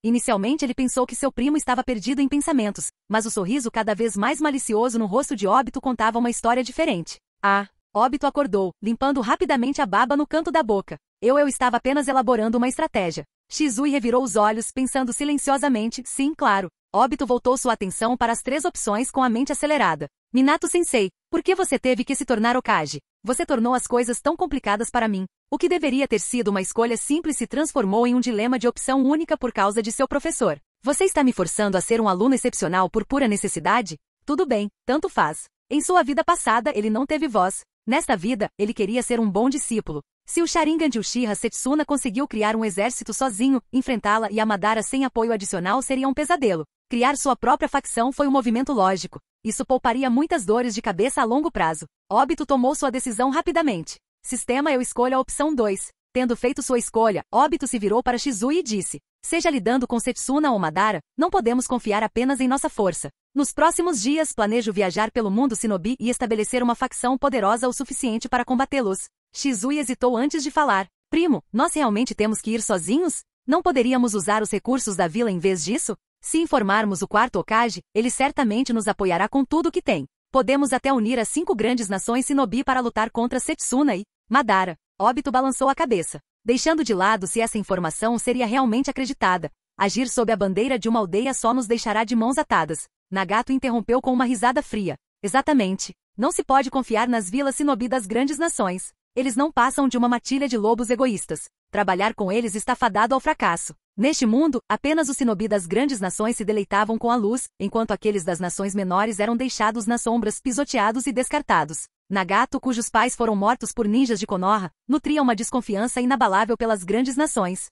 Speaker 2: Inicialmente ele pensou que seu primo estava perdido em pensamentos, mas o sorriso cada vez mais malicioso no rosto de Obito contava uma história diferente. Obito acordou, limpando rapidamente a baba no canto da boca. Eu estava apenas elaborando uma estratégia. Shizui revirou os olhos, pensando silenciosamente, sim, claro. Obito voltou sua atenção para as 3 opções com a mente acelerada. Minato-sensei, por que você teve que se tornar Hokage? Você tornou as coisas tão complicadas para mim. O que deveria ter sido uma escolha simples se transformou em um dilema de opção única por causa de seu professor. Você está me forçando a ser um aluno excepcional por pura necessidade? Tudo bem, tanto faz. Em sua vida passada ele não teve voz. Nesta vida, ele queria ser um bom discípulo. Se o Sharingan de Uchiha Setsuna conseguiu criar um exército sozinho, enfrentá-la e a Madara sem apoio adicional seria um pesadelo. Criar sua própria facção foi um movimento lógico. Isso pouparia muitas dores de cabeça a longo prazo. Obito tomou sua decisão rapidamente. Sistema, eu escolho a opção 2. Tendo feito sua escolha, Obito se virou para Shizui e disse, seja lidando com Setsuna ou Madara, não podemos confiar apenas em nossa força. Nos próximos dias planejo viajar pelo mundo shinobi e estabelecer uma facção poderosa o suficiente para combatê-los. Shizui hesitou antes de falar. Primo, nós realmente temos que ir sozinhos? Não poderíamos usar os recursos da vila em vez disso? Se informarmos o 4º Hokage, ele certamente nos apoiará com tudo o que tem. Podemos até unir as 5 grandes nações shinobi para lutar contra Setsuna e Madara. Obito balançou a cabeça, deixando de lado se essa informação seria realmente acreditada. Agir sob a bandeira de uma aldeia só nos deixará de mãos atadas. Nagato interrompeu com uma risada fria. Exatamente. Não se pode confiar nas vilas shinobi das grandes nações. Eles não passam de uma matilha de lobos egoístas. Trabalhar com eles está fadado ao fracasso. Neste mundo, apenas os shinobi das grandes nações se deleitavam com a luz, enquanto aqueles das nações menores eram deixados nas sombras, pisoteados e descartados. Nagato, cujos pais foram mortos por ninjas de Konoha, nutria uma desconfiança inabalável pelas grandes nações.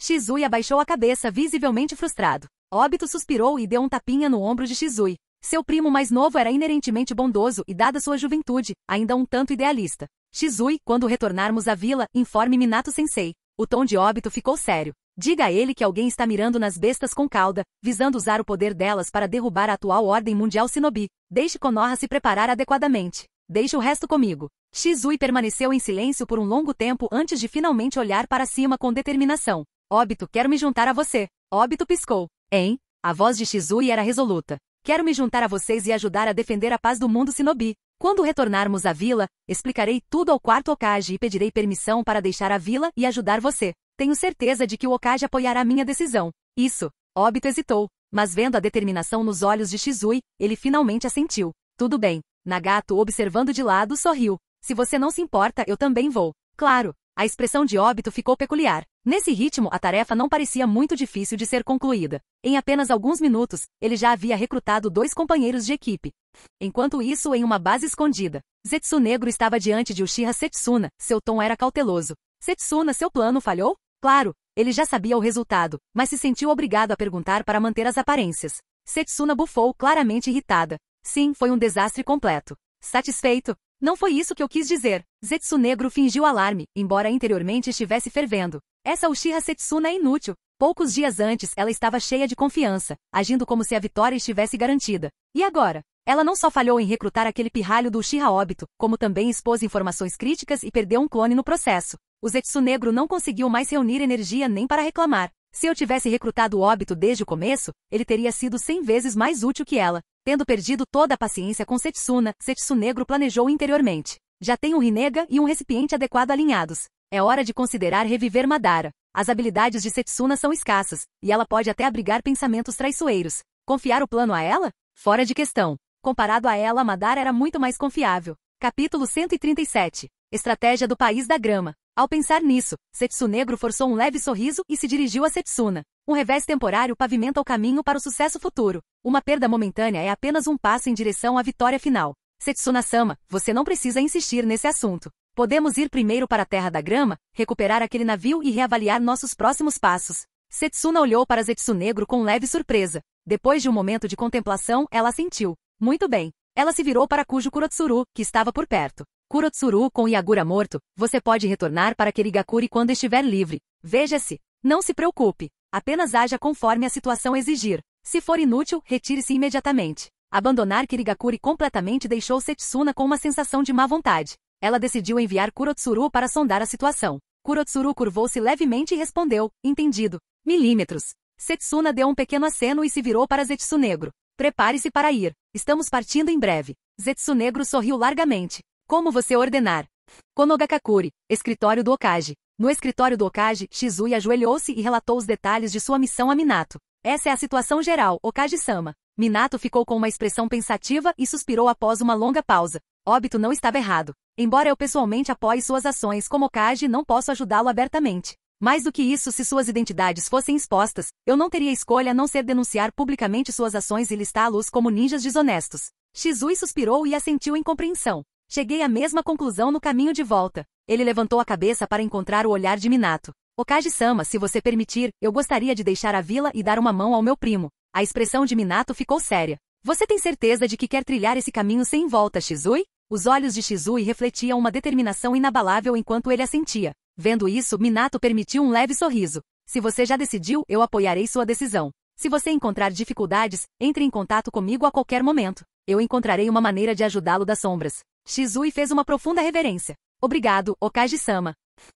Speaker 2: Shizui abaixou a cabeça, visivelmente frustrado. Obito suspirou e deu um tapinha no ombro de Shizui. Seu primo mais novo era inerentemente bondoso e, dada sua juventude, ainda um tanto idealista. Shizui, quando retornarmos à vila, informe Minato-sensei. O tom de Obito ficou sério. Diga a ele que alguém está mirando nas bestas com cauda, visando usar o poder delas para derrubar a atual ordem mundial shinobi. Deixe Konoha se preparar adequadamente. Deixe o resto comigo. Shizui permaneceu em silêncio por um longo tempo antes de finalmente olhar para cima com determinação. Obito, quero me juntar a você. Obito piscou. Hein? A voz de Shizui era resoluta. Quero me juntar a vocês e ajudar a defender a paz do mundo shinobi. Quando retornarmos à vila, explicarei tudo ao 4º Hokage e pedirei permissão para deixar a vila e ajudar você. Tenho certeza de que o Hokage apoiará minha decisão. Isso. Obito hesitou, mas vendo a determinação nos olhos de Shizui, ele finalmente assentiu. Tudo bem. Nagato, observando de lado, sorriu. Se você não se importa, eu também vou. Claro. A expressão de Obito ficou peculiar. Nesse ritmo, a tarefa não parecia muito difícil de ser concluída. Em apenas alguns minutos, ele já havia recrutado 2 companheiros de equipe. Enquanto isso, em uma base escondida, Zetsu Negro estava diante de Uchiha Setsuna. Seu tom era cauteloso. Setsuna, seu plano falhou? Claro, ele já sabia o resultado, mas se sentiu obrigado a perguntar para manter as aparências. Setsuna bufou, claramente irritada. Sim, foi um desastre completo. Satisfeito? Não foi isso que eu quis dizer. Zetsu Negro fingiu alarme, embora interiormente estivesse fervendo. Essa Uchiha Setsuna é inútil. Poucos dias antes, ela estava cheia de confiança, agindo como se a vitória estivesse garantida. E agora? Ela não só falhou em recrutar aquele pirralho do Uchiha Obito, como também expôs informações críticas e perdeu um clone no processo. O Zetsu Negro não conseguiu mais reunir energia nem para reclamar. Se eu tivesse recrutado o Obito desde o começo, ele teria sido 100 vezes mais útil que ela. Tendo perdido toda a paciência com Setsuna, Zetsu Negro planejou interiormente. Já tem um Rinnegan e um recipiente adequado alinhados. É hora de considerar reviver Madara. As habilidades de Setsuna são escassas, e ela pode até abrigar pensamentos traiçoeiros. Confiar o plano a ela? Fora de questão. Comparado a ela, Madara era muito mais confiável. Capítulo 137. Estratégia do País da Grama. Ao pensar nisso, Setsunegro forçou um leve sorriso e se dirigiu a Setsuna. Um revés temporário pavimenta o caminho para o sucesso futuro. Uma perda momentânea é apenas um passo em direção à vitória final. Setsuna-sama, você não precisa insistir nesse assunto. Podemos ir primeiro para a Terra da Grama, recuperar aquele navio e reavaliar nossos próximos passos. Setsuna olhou para Zetsunegro com leve surpresa. Depois de um momento de contemplação, ela assentiu. Muito bem. Ela se virou para Kujo Kurotsuru, que estava por perto. Kurotsuru, com Yagura morto, você pode retornar para Kirigakuri quando estiver livre. Veja-se. Não se preocupe. Apenas haja conforme a situação exigir. Se for inútil, retire-se imediatamente. Abandonar Kirigakuri completamente deixou Setsuna com uma sensação de má vontade. Ela decidiu enviar Kurotsuru para sondar a situação. Kurotsuru curvou-se levemente e respondeu, entendido. Milímetros. Setsuna deu um pequeno aceno e se virou para Zetsunegro. Prepare-se para ir. Estamos partindo em breve. Zetsunegro sorriu largamente. Como você ordenar. Konogakakuri, escritório do Okage. No escritório do Okage, Shizui ajoelhou-se e relatou os detalhes de sua missão a Minato. Essa é a situação geral, Okage-sama. Minato ficou com uma expressão pensativa e suspirou após uma longa pausa. Obito não estava errado. Embora eu pessoalmente apoie suas ações como Okage, não posso ajudá-lo abertamente. Mais do que isso, se suas identidades fossem expostas, eu não teria escolha a não ser denunciar publicamente suas ações e listá-los como ninjas desonestos. Shizui suspirou e assentiu em compreensão. Cheguei à mesma conclusão no caminho de volta. Ele levantou a cabeça para encontrar o olhar de Minato. Okage-sama, se você permitir, eu gostaria de deixar a vila e dar uma mão ao meu primo. A expressão de Minato ficou séria. Você tem certeza de que quer trilhar esse caminho sem volta, Shizui? Os olhos de Shizui refletiam uma determinação inabalável enquanto ele assentia. Vendo isso, Minato permitiu um leve sorriso. Se você já decidiu, eu apoiarei sua decisão. Se você encontrar dificuldades, entre em contato comigo a qualquer momento. Eu encontrarei uma maneira de ajudá-lo das sombras. Shizui fez uma profunda reverência. Obrigado, Okage-sama.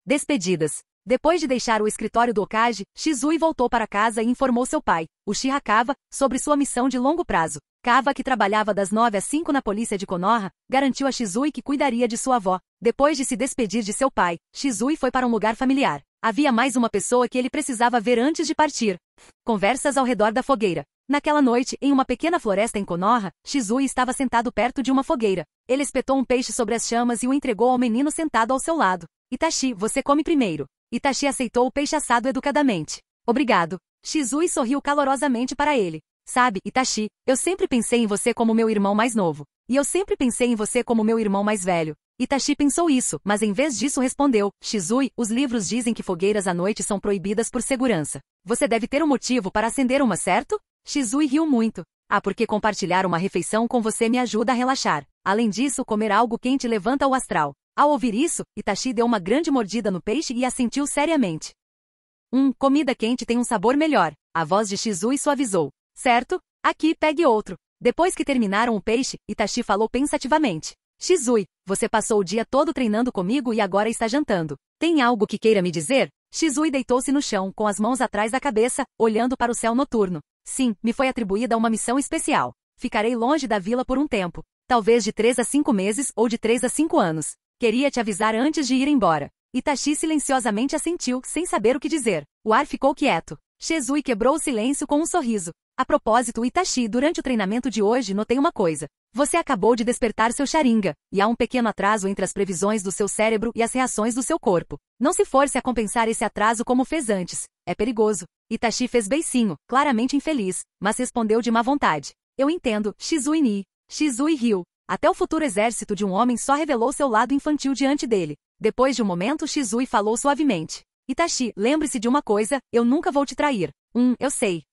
Speaker 2: Despedidas. Depois de deixar o escritório do Okage, Shizui voltou para casa e informou seu pai, Uchiha Kawa, sobre sua missão de longo prazo. Kawa, que trabalhava das 9 às 5 na polícia de Konoha, garantiu a Shizui que cuidaria de sua avó. Depois de se despedir de seu pai, Shizui foi para um lugar familiar. Havia mais uma pessoa que ele precisava ver antes de partir. Conversas ao redor da fogueira. Naquela noite, em uma pequena floresta em Konoha, Shizui estava sentado perto de uma fogueira. Ele espetou um peixe sobre as chamas e o entregou ao menino sentado ao seu lado. Itachi, você come primeiro. Itachi aceitou o peixe assado educadamente. Obrigado. Shizui sorriu calorosamente para ele. Sabe, Itachi, eu sempre pensei em você como meu irmão mais novo. E eu sempre pensei em você como meu irmão mais velho. Itachi pensou isso, mas em vez disso respondeu, Shizui, os livros dizem que fogueiras à noite são proibidas por segurança. Você deve ter um motivo para acender uma, certo? Shizui riu muito. Ah, porque compartilhar uma refeição com você me ajuda a relaxar. Além disso, comer algo quente levanta o astral. Ao ouvir isso, Itachi deu uma grande mordida no peixe e assentiu seriamente. Comida quente tem um sabor melhor. A voz de Shizui suavizou. Certo? Aqui, pegue outro. Depois que terminaram o peixe, Itachi falou pensativamente. Shizui, você passou o dia todo treinando comigo e agora está jantando. Tem algo que queira me dizer? Shizui deitou-se no chão, com as mãos atrás da cabeça, olhando para o céu noturno. Sim, me foi atribuída uma missão especial. Ficarei longe da vila por um tempo. Talvez de 3 a 5 meses ou de 3 a 5 anos. Queria te avisar antes de ir embora. Itachi silenciosamente assentiu, sem saber o que dizer. O ar ficou quieto. Shizui quebrou o silêncio com um sorriso. A propósito, Itachi, durante o treinamento de hoje notei uma coisa. Você acabou de despertar seu Sharingan, e há um pequeno atraso entre as previsões do seu cérebro e as reações do seu corpo. Não se force a compensar esse atraso como fez antes. É perigoso. Itachi fez beicinho, claramente infeliz, mas respondeu de má vontade. Eu entendo, Shizui-ni. Shizui riu. Até o futuro exército de um homem só revelou seu lado infantil diante dele. Depois de um momento, Shizui falou suavemente. Itachi, lembre-se de uma coisa, eu nunca vou te trair. Eu sei.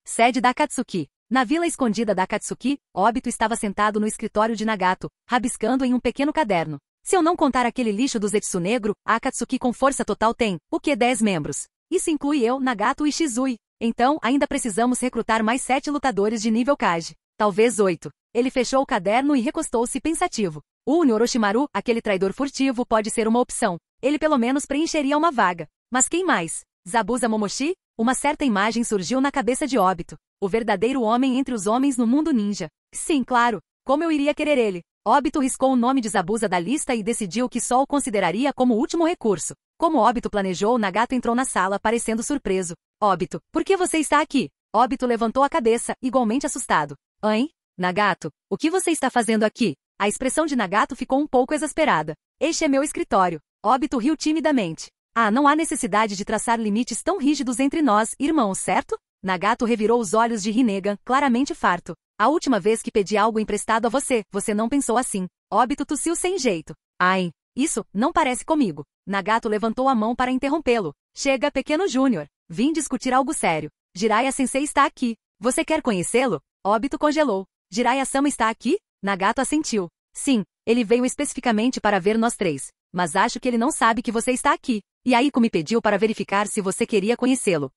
Speaker 2: Sede da Akatsuki. Na vila escondida da Akatsuki, Obito estava sentado no escritório de Nagato, rabiscando em um pequeno caderno. Se eu não contar aquele lixo do Zetsunegro, a Akatsuki com força total tem, 10 membros. Isso inclui eu, Nagato e Shizui. Então, ainda precisamos recrutar mais 7 lutadores de nível Kage. Talvez 8. Ele fechou o caderno e recostou-se pensativo. O Orochimaru, aquele traidor furtivo, pode ser uma opção. Ele pelo menos preencheria uma vaga. Mas quem mais? Zabuza Momoshi? Uma certa imagem surgiu na cabeça de Obito. O verdadeiro homem entre os homens no mundo ninja. Sim, claro. Como eu iria querer ele? Obito riscou o nome de Zabuza da lista e decidiu que só o consideraria como último recurso. Como Obito planejou, Nagato entrou na sala, parecendo surpreso. Obito, por que você está aqui? Obito levantou a cabeça, igualmente assustado. Hein? Nagato, o que você está fazendo aqui? A expressão de Nagato ficou um pouco exasperada. Este é meu escritório. Obito riu timidamente. Ah, não há necessidade de traçar limites tão rígidos entre nós, irmãos, certo? Nagato revirou os olhos de Rinnegan, claramente farto. A última vez que pedi algo emprestado a você, você não pensou assim. Obito tossiu sem jeito. Ai, isso não parece comigo. Nagato levantou a mão para interrompê-lo. Chega, pequeno Júnior. Vim discutir algo sério. Jiraiya-sensei está aqui. Você quer conhecê-lo? Obito congelou. Jiraiya-sama está aqui? Nagato assentiu. Sim, ele veio especificamente para ver nós três. Mas acho que ele não sabe que você está aqui. E Aiko me pediu para verificar se você queria conhecê-lo.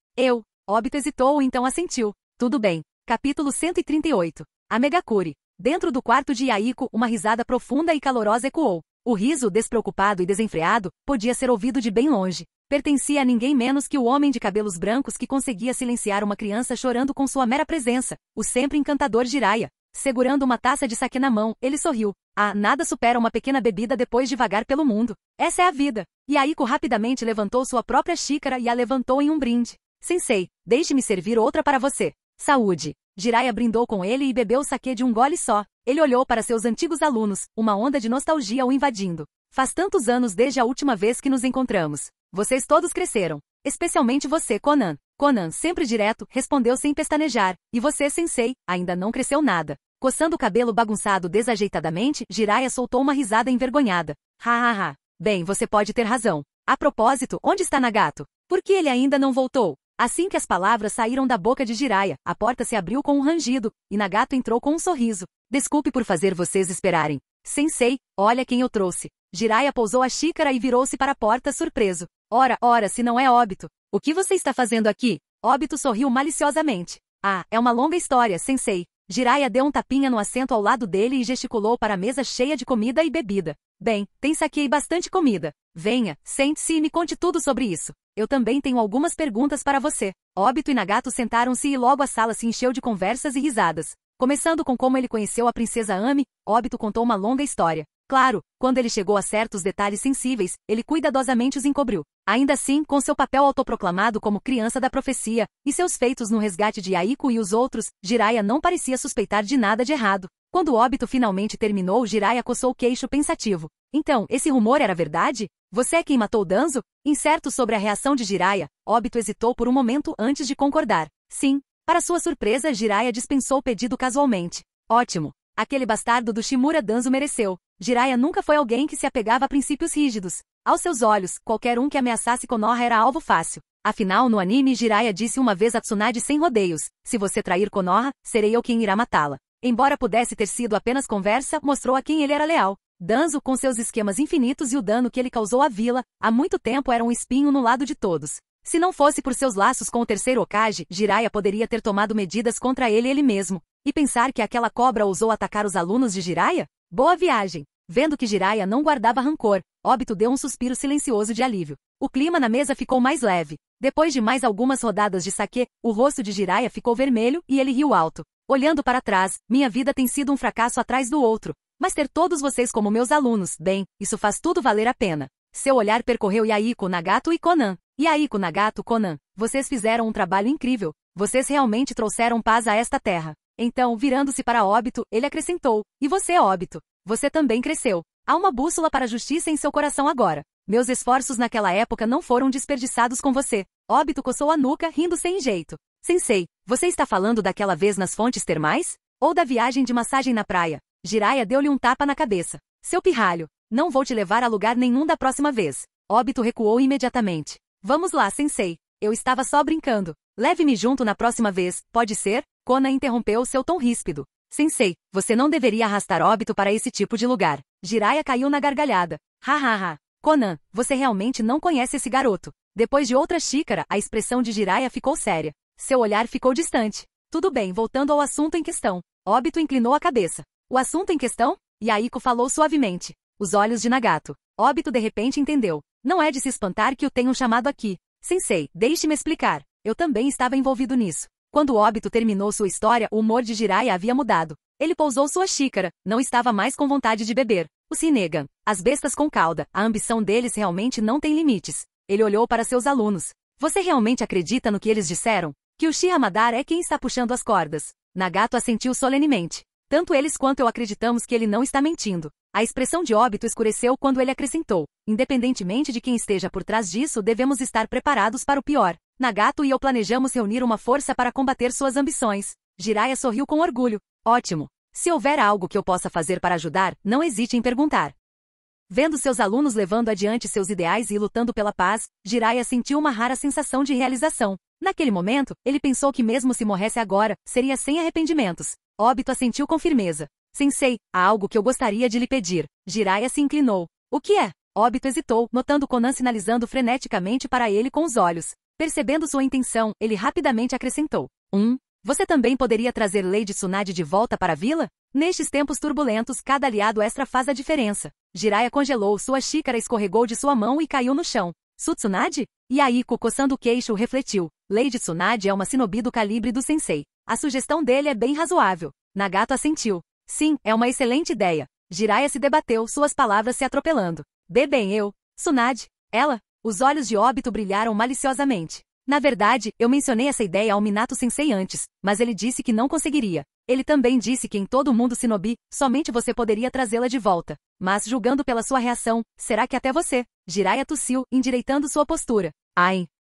Speaker 2: Obito hesitou e então assentiu. Tudo bem. Capítulo 138. A Megakuri. Dentro do quarto de Aiko, uma risada profunda e calorosa ecoou. O riso, despreocupado e desenfreado, podia ser ouvido de bem longe. Pertencia a ninguém menos que o homem de cabelos brancos que conseguia silenciar uma criança chorando com sua mera presença, o sempre encantador Jiraiya. Segurando uma taça de saquê na mão, ele sorriu. Ah, nada supera uma pequena bebida depois de vagar pelo mundo. Essa é a vida. E Aiko rapidamente levantou sua própria xícara e a levantou em um brinde. Sensei, deixe-me servir outra para você. Saúde. Jiraiya brindou com ele e bebeu o saquê de um gole só. Ele olhou para seus antigos alunos, uma onda de nostalgia o invadindo. Faz tantos anos desde a última vez que nos encontramos. Vocês todos cresceram. Especialmente você, Conan. Conan, sempre direto, respondeu sem pestanejar. E você, Sensei, ainda não cresceu nada. Coçando o cabelo bagunçado desajeitadamente, Jiraiya soltou uma risada envergonhada. Ha. Bem, você pode ter razão. A propósito, onde está Nagato? Por que ele ainda não voltou? Assim que as palavras saíram da boca de Jiraiya, a porta se abriu com um rangido, e Nagato entrou com um sorriso. Desculpe por fazer vocês esperarem. Sensei, olha quem eu trouxe. Jiraiya pousou a xícara e virou-se para a porta surpreso. Ora, se não é Obito. O que você está fazendo aqui? Obito sorriu maliciosamente. Ah, é uma longa história, Sensei. Jiraiya deu um tapinha no assento ao lado dele e gesticulou para a mesa cheia de comida e bebida. Bem, tem saquê e bastante comida. Venha, sente-se e me conte tudo sobre isso. Eu também tenho algumas perguntas para você. Obito e Nagato sentaram-se e logo a sala se encheu de conversas e risadas. Começando com como ele conheceu a princesa Ami, Obito contou uma longa história. Claro, quando ele chegou a certos detalhes sensíveis, ele cuidadosamente os encobriu. Ainda assim, com seu papel autoproclamado como criança da profecia, e seus feitos no resgate de Aiko e os outros, Jiraiya não parecia suspeitar de nada de errado. Quando Obito finalmente terminou, Jiraiya coçou o queixo pensativo. Então, esse rumor era verdade? Você é quem matou Danzo? Incerto sobre a reação de Jiraiya, Obito hesitou por um momento antes de concordar. Sim. Para sua surpresa, Jiraiya dispensou o pedido casualmente. Ótimo. Aquele bastardo do Shimura Danzo mereceu. Jiraiya nunca foi alguém que se apegava a princípios rígidos. Aos seus olhos, qualquer um que ameaçasse Konoha era alvo fácil. Afinal, no anime, Jiraiya disse uma vez a Tsunade sem rodeios: se você trair Konoha, serei eu quem irá matá-la. Embora pudesse ter sido apenas conversa, mostrou a quem ele era leal. Danzo, com seus esquemas infinitos e o dano que ele causou à vila, há muito tempo era um espinho no lado de todos. Se não fosse por seus laços com o terceiro Hokage, Jiraiya poderia ter tomado medidas contra ele mesmo. E pensar que aquela cobra ousou atacar os alunos de Jiraiya? Boa viagem! Vendo que Jiraiya não guardava rancor, Obito deu um suspiro silencioso de alívio. O clima na mesa ficou mais leve. Depois de mais algumas rodadas de saquê, o rosto de Jiraiya ficou vermelho e ele riu alto. Olhando para trás, minha vida tem sido um fracasso atrás do outro. Mas ter todos vocês como meus alunos, bem, isso faz tudo valer a pena. Seu olhar percorreu Aiko, Nagato e Conan. Aiko, Nagato, Conan, vocês fizeram um trabalho incrível. Vocês realmente trouxeram paz a esta terra. Então, virando-se para Obito, ele acrescentou: e você, Obito? Você também cresceu. Há uma bússola para a justiça em seu coração agora. Meus esforços naquela época não foram desperdiçados com você. Obito coçou a nuca, rindo sem jeito. Sensei, você está falando daquela vez nas fontes termais? Ou da viagem de massagem na praia? Jiraiya deu-lhe um tapa na cabeça. Seu pirralho, não vou te levar a lugar nenhum da próxima vez. Obito recuou imediatamente. Vamos lá, Sensei. Eu estava só brincando. Leve-me junto na próxima vez, pode ser? Conan interrompeu seu tom ríspido. Sensei, você não deveria arrastar Obito para esse tipo de lugar. Jiraiya caiu na gargalhada. Ha. Conan, você realmente não conhece esse garoto. Depois de outra xícara, a expressão de Jiraiya ficou séria. Seu olhar ficou distante. Tudo bem, voltando ao assunto em questão. Obito inclinou a cabeça. O assunto em questão? Aiko falou suavemente. Os olhos de Nagato. Obito de repente entendeu. Não é de se espantar que o tenham chamado aqui. Sensei, deixe-me explicar. Eu também estava envolvido nisso. Quando Obito terminou sua história, o humor de Jiraiya havia mudado. Ele pousou sua xícara, não estava mais com vontade de beber. Os Rinnegan, as bestas com cauda, a ambição deles realmente não tem limites. Ele olhou para seus alunos. Você realmente acredita no que eles disseram? Que Uchiha Madara é quem está puxando as cordas? Nagato assentiu solenemente. Tanto eles quanto eu acreditamos que ele não está mentindo. A expressão de Obito escureceu quando ele acrescentou. Independentemente de quem esteja por trás disso, devemos estar preparados para o pior. Nagato e eu planejamos reunir uma força para combater suas ambições. Jiraiya sorriu com orgulho. Ótimo. Se houver algo que eu possa fazer para ajudar, não hesite em perguntar. Vendo seus alunos levando adiante seus ideais e lutando pela paz, Jiraiya sentiu uma rara sensação de realização. Naquele momento, ele pensou que mesmo se morresse agora, seria sem arrependimentos. Obito assentiu com firmeza. Sensei, há algo que eu gostaria de lhe pedir. Jiraiya se inclinou. O que é? Obito hesitou, notando Konan sinalizando freneticamente para ele com os olhos. Percebendo sua intenção, ele rapidamente acrescentou. Você também poderia trazer Lady Tsunade de volta para a vila? Nestes tempos turbulentos, cada aliado extra faz a diferença. Jiraiya congelou, sua xícara escorregou de sua mão e caiu no chão. Tsunade? Yaiko, coçando o queixo, refletiu. Lady Tsunade é uma shinobi do calibre do sensei. A sugestão dele é bem razoável. Nagato assentiu. Sim, é uma excelente ideia. Jiraiya se debateu, suas palavras se atropelando. Bem, Tsunade? Ela? Os olhos de Obito brilharam maliciosamente. Na verdade, eu mencionei essa ideia ao Minato Sensei antes, mas ele disse que não conseguiria. Ele também disse que em todo mundo shinobi, somente você poderia trazê-la de volta. Mas, julgando pela sua reação, será que até você? Jiraiya tossiu, endireitando sua postura.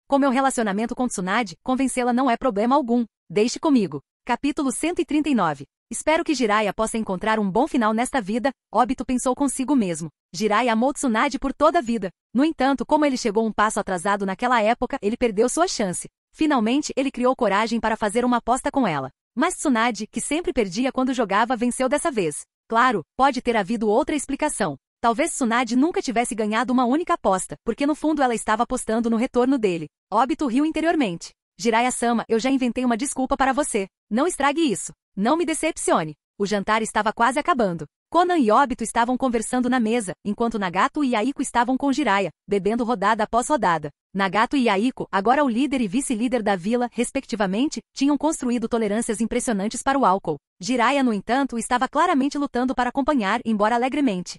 Speaker 2: Com meu relacionamento com Tsunade, convencê-la não é problema algum. Deixe comigo. Capítulo 139. Espero que Jiraiya possa encontrar um bom final nesta vida, Obito pensou consigo mesmo. Jiraiya amou Tsunade por toda a vida. No entanto, como ele chegou um passo atrasado naquela época, ele perdeu sua chance. Finalmente, ele criou coragem para fazer uma aposta com ela. Mas Tsunade, que sempre perdia quando jogava, venceu dessa vez. Claro, pode ter havido outra explicação. Talvez Tsunade nunca tivesse ganhado uma única aposta, porque no fundo ela estava apostando no retorno dele. Obito riu interiormente. Jiraiya-sama, eu já inventei uma desculpa para você. Não estrague isso. Não me decepcione. O jantar estava quase acabando. Konan e Obito estavam conversando na mesa, enquanto Nagato e Yaiko estavam com Jiraiya, bebendo rodada após rodada. Nagato e Yaiko, agora o líder e vice-líder da vila, respectivamente, tinham construído tolerâncias impressionantes para o álcool. Jiraiya, no entanto, estava claramente lutando para acompanhar, embora alegremente.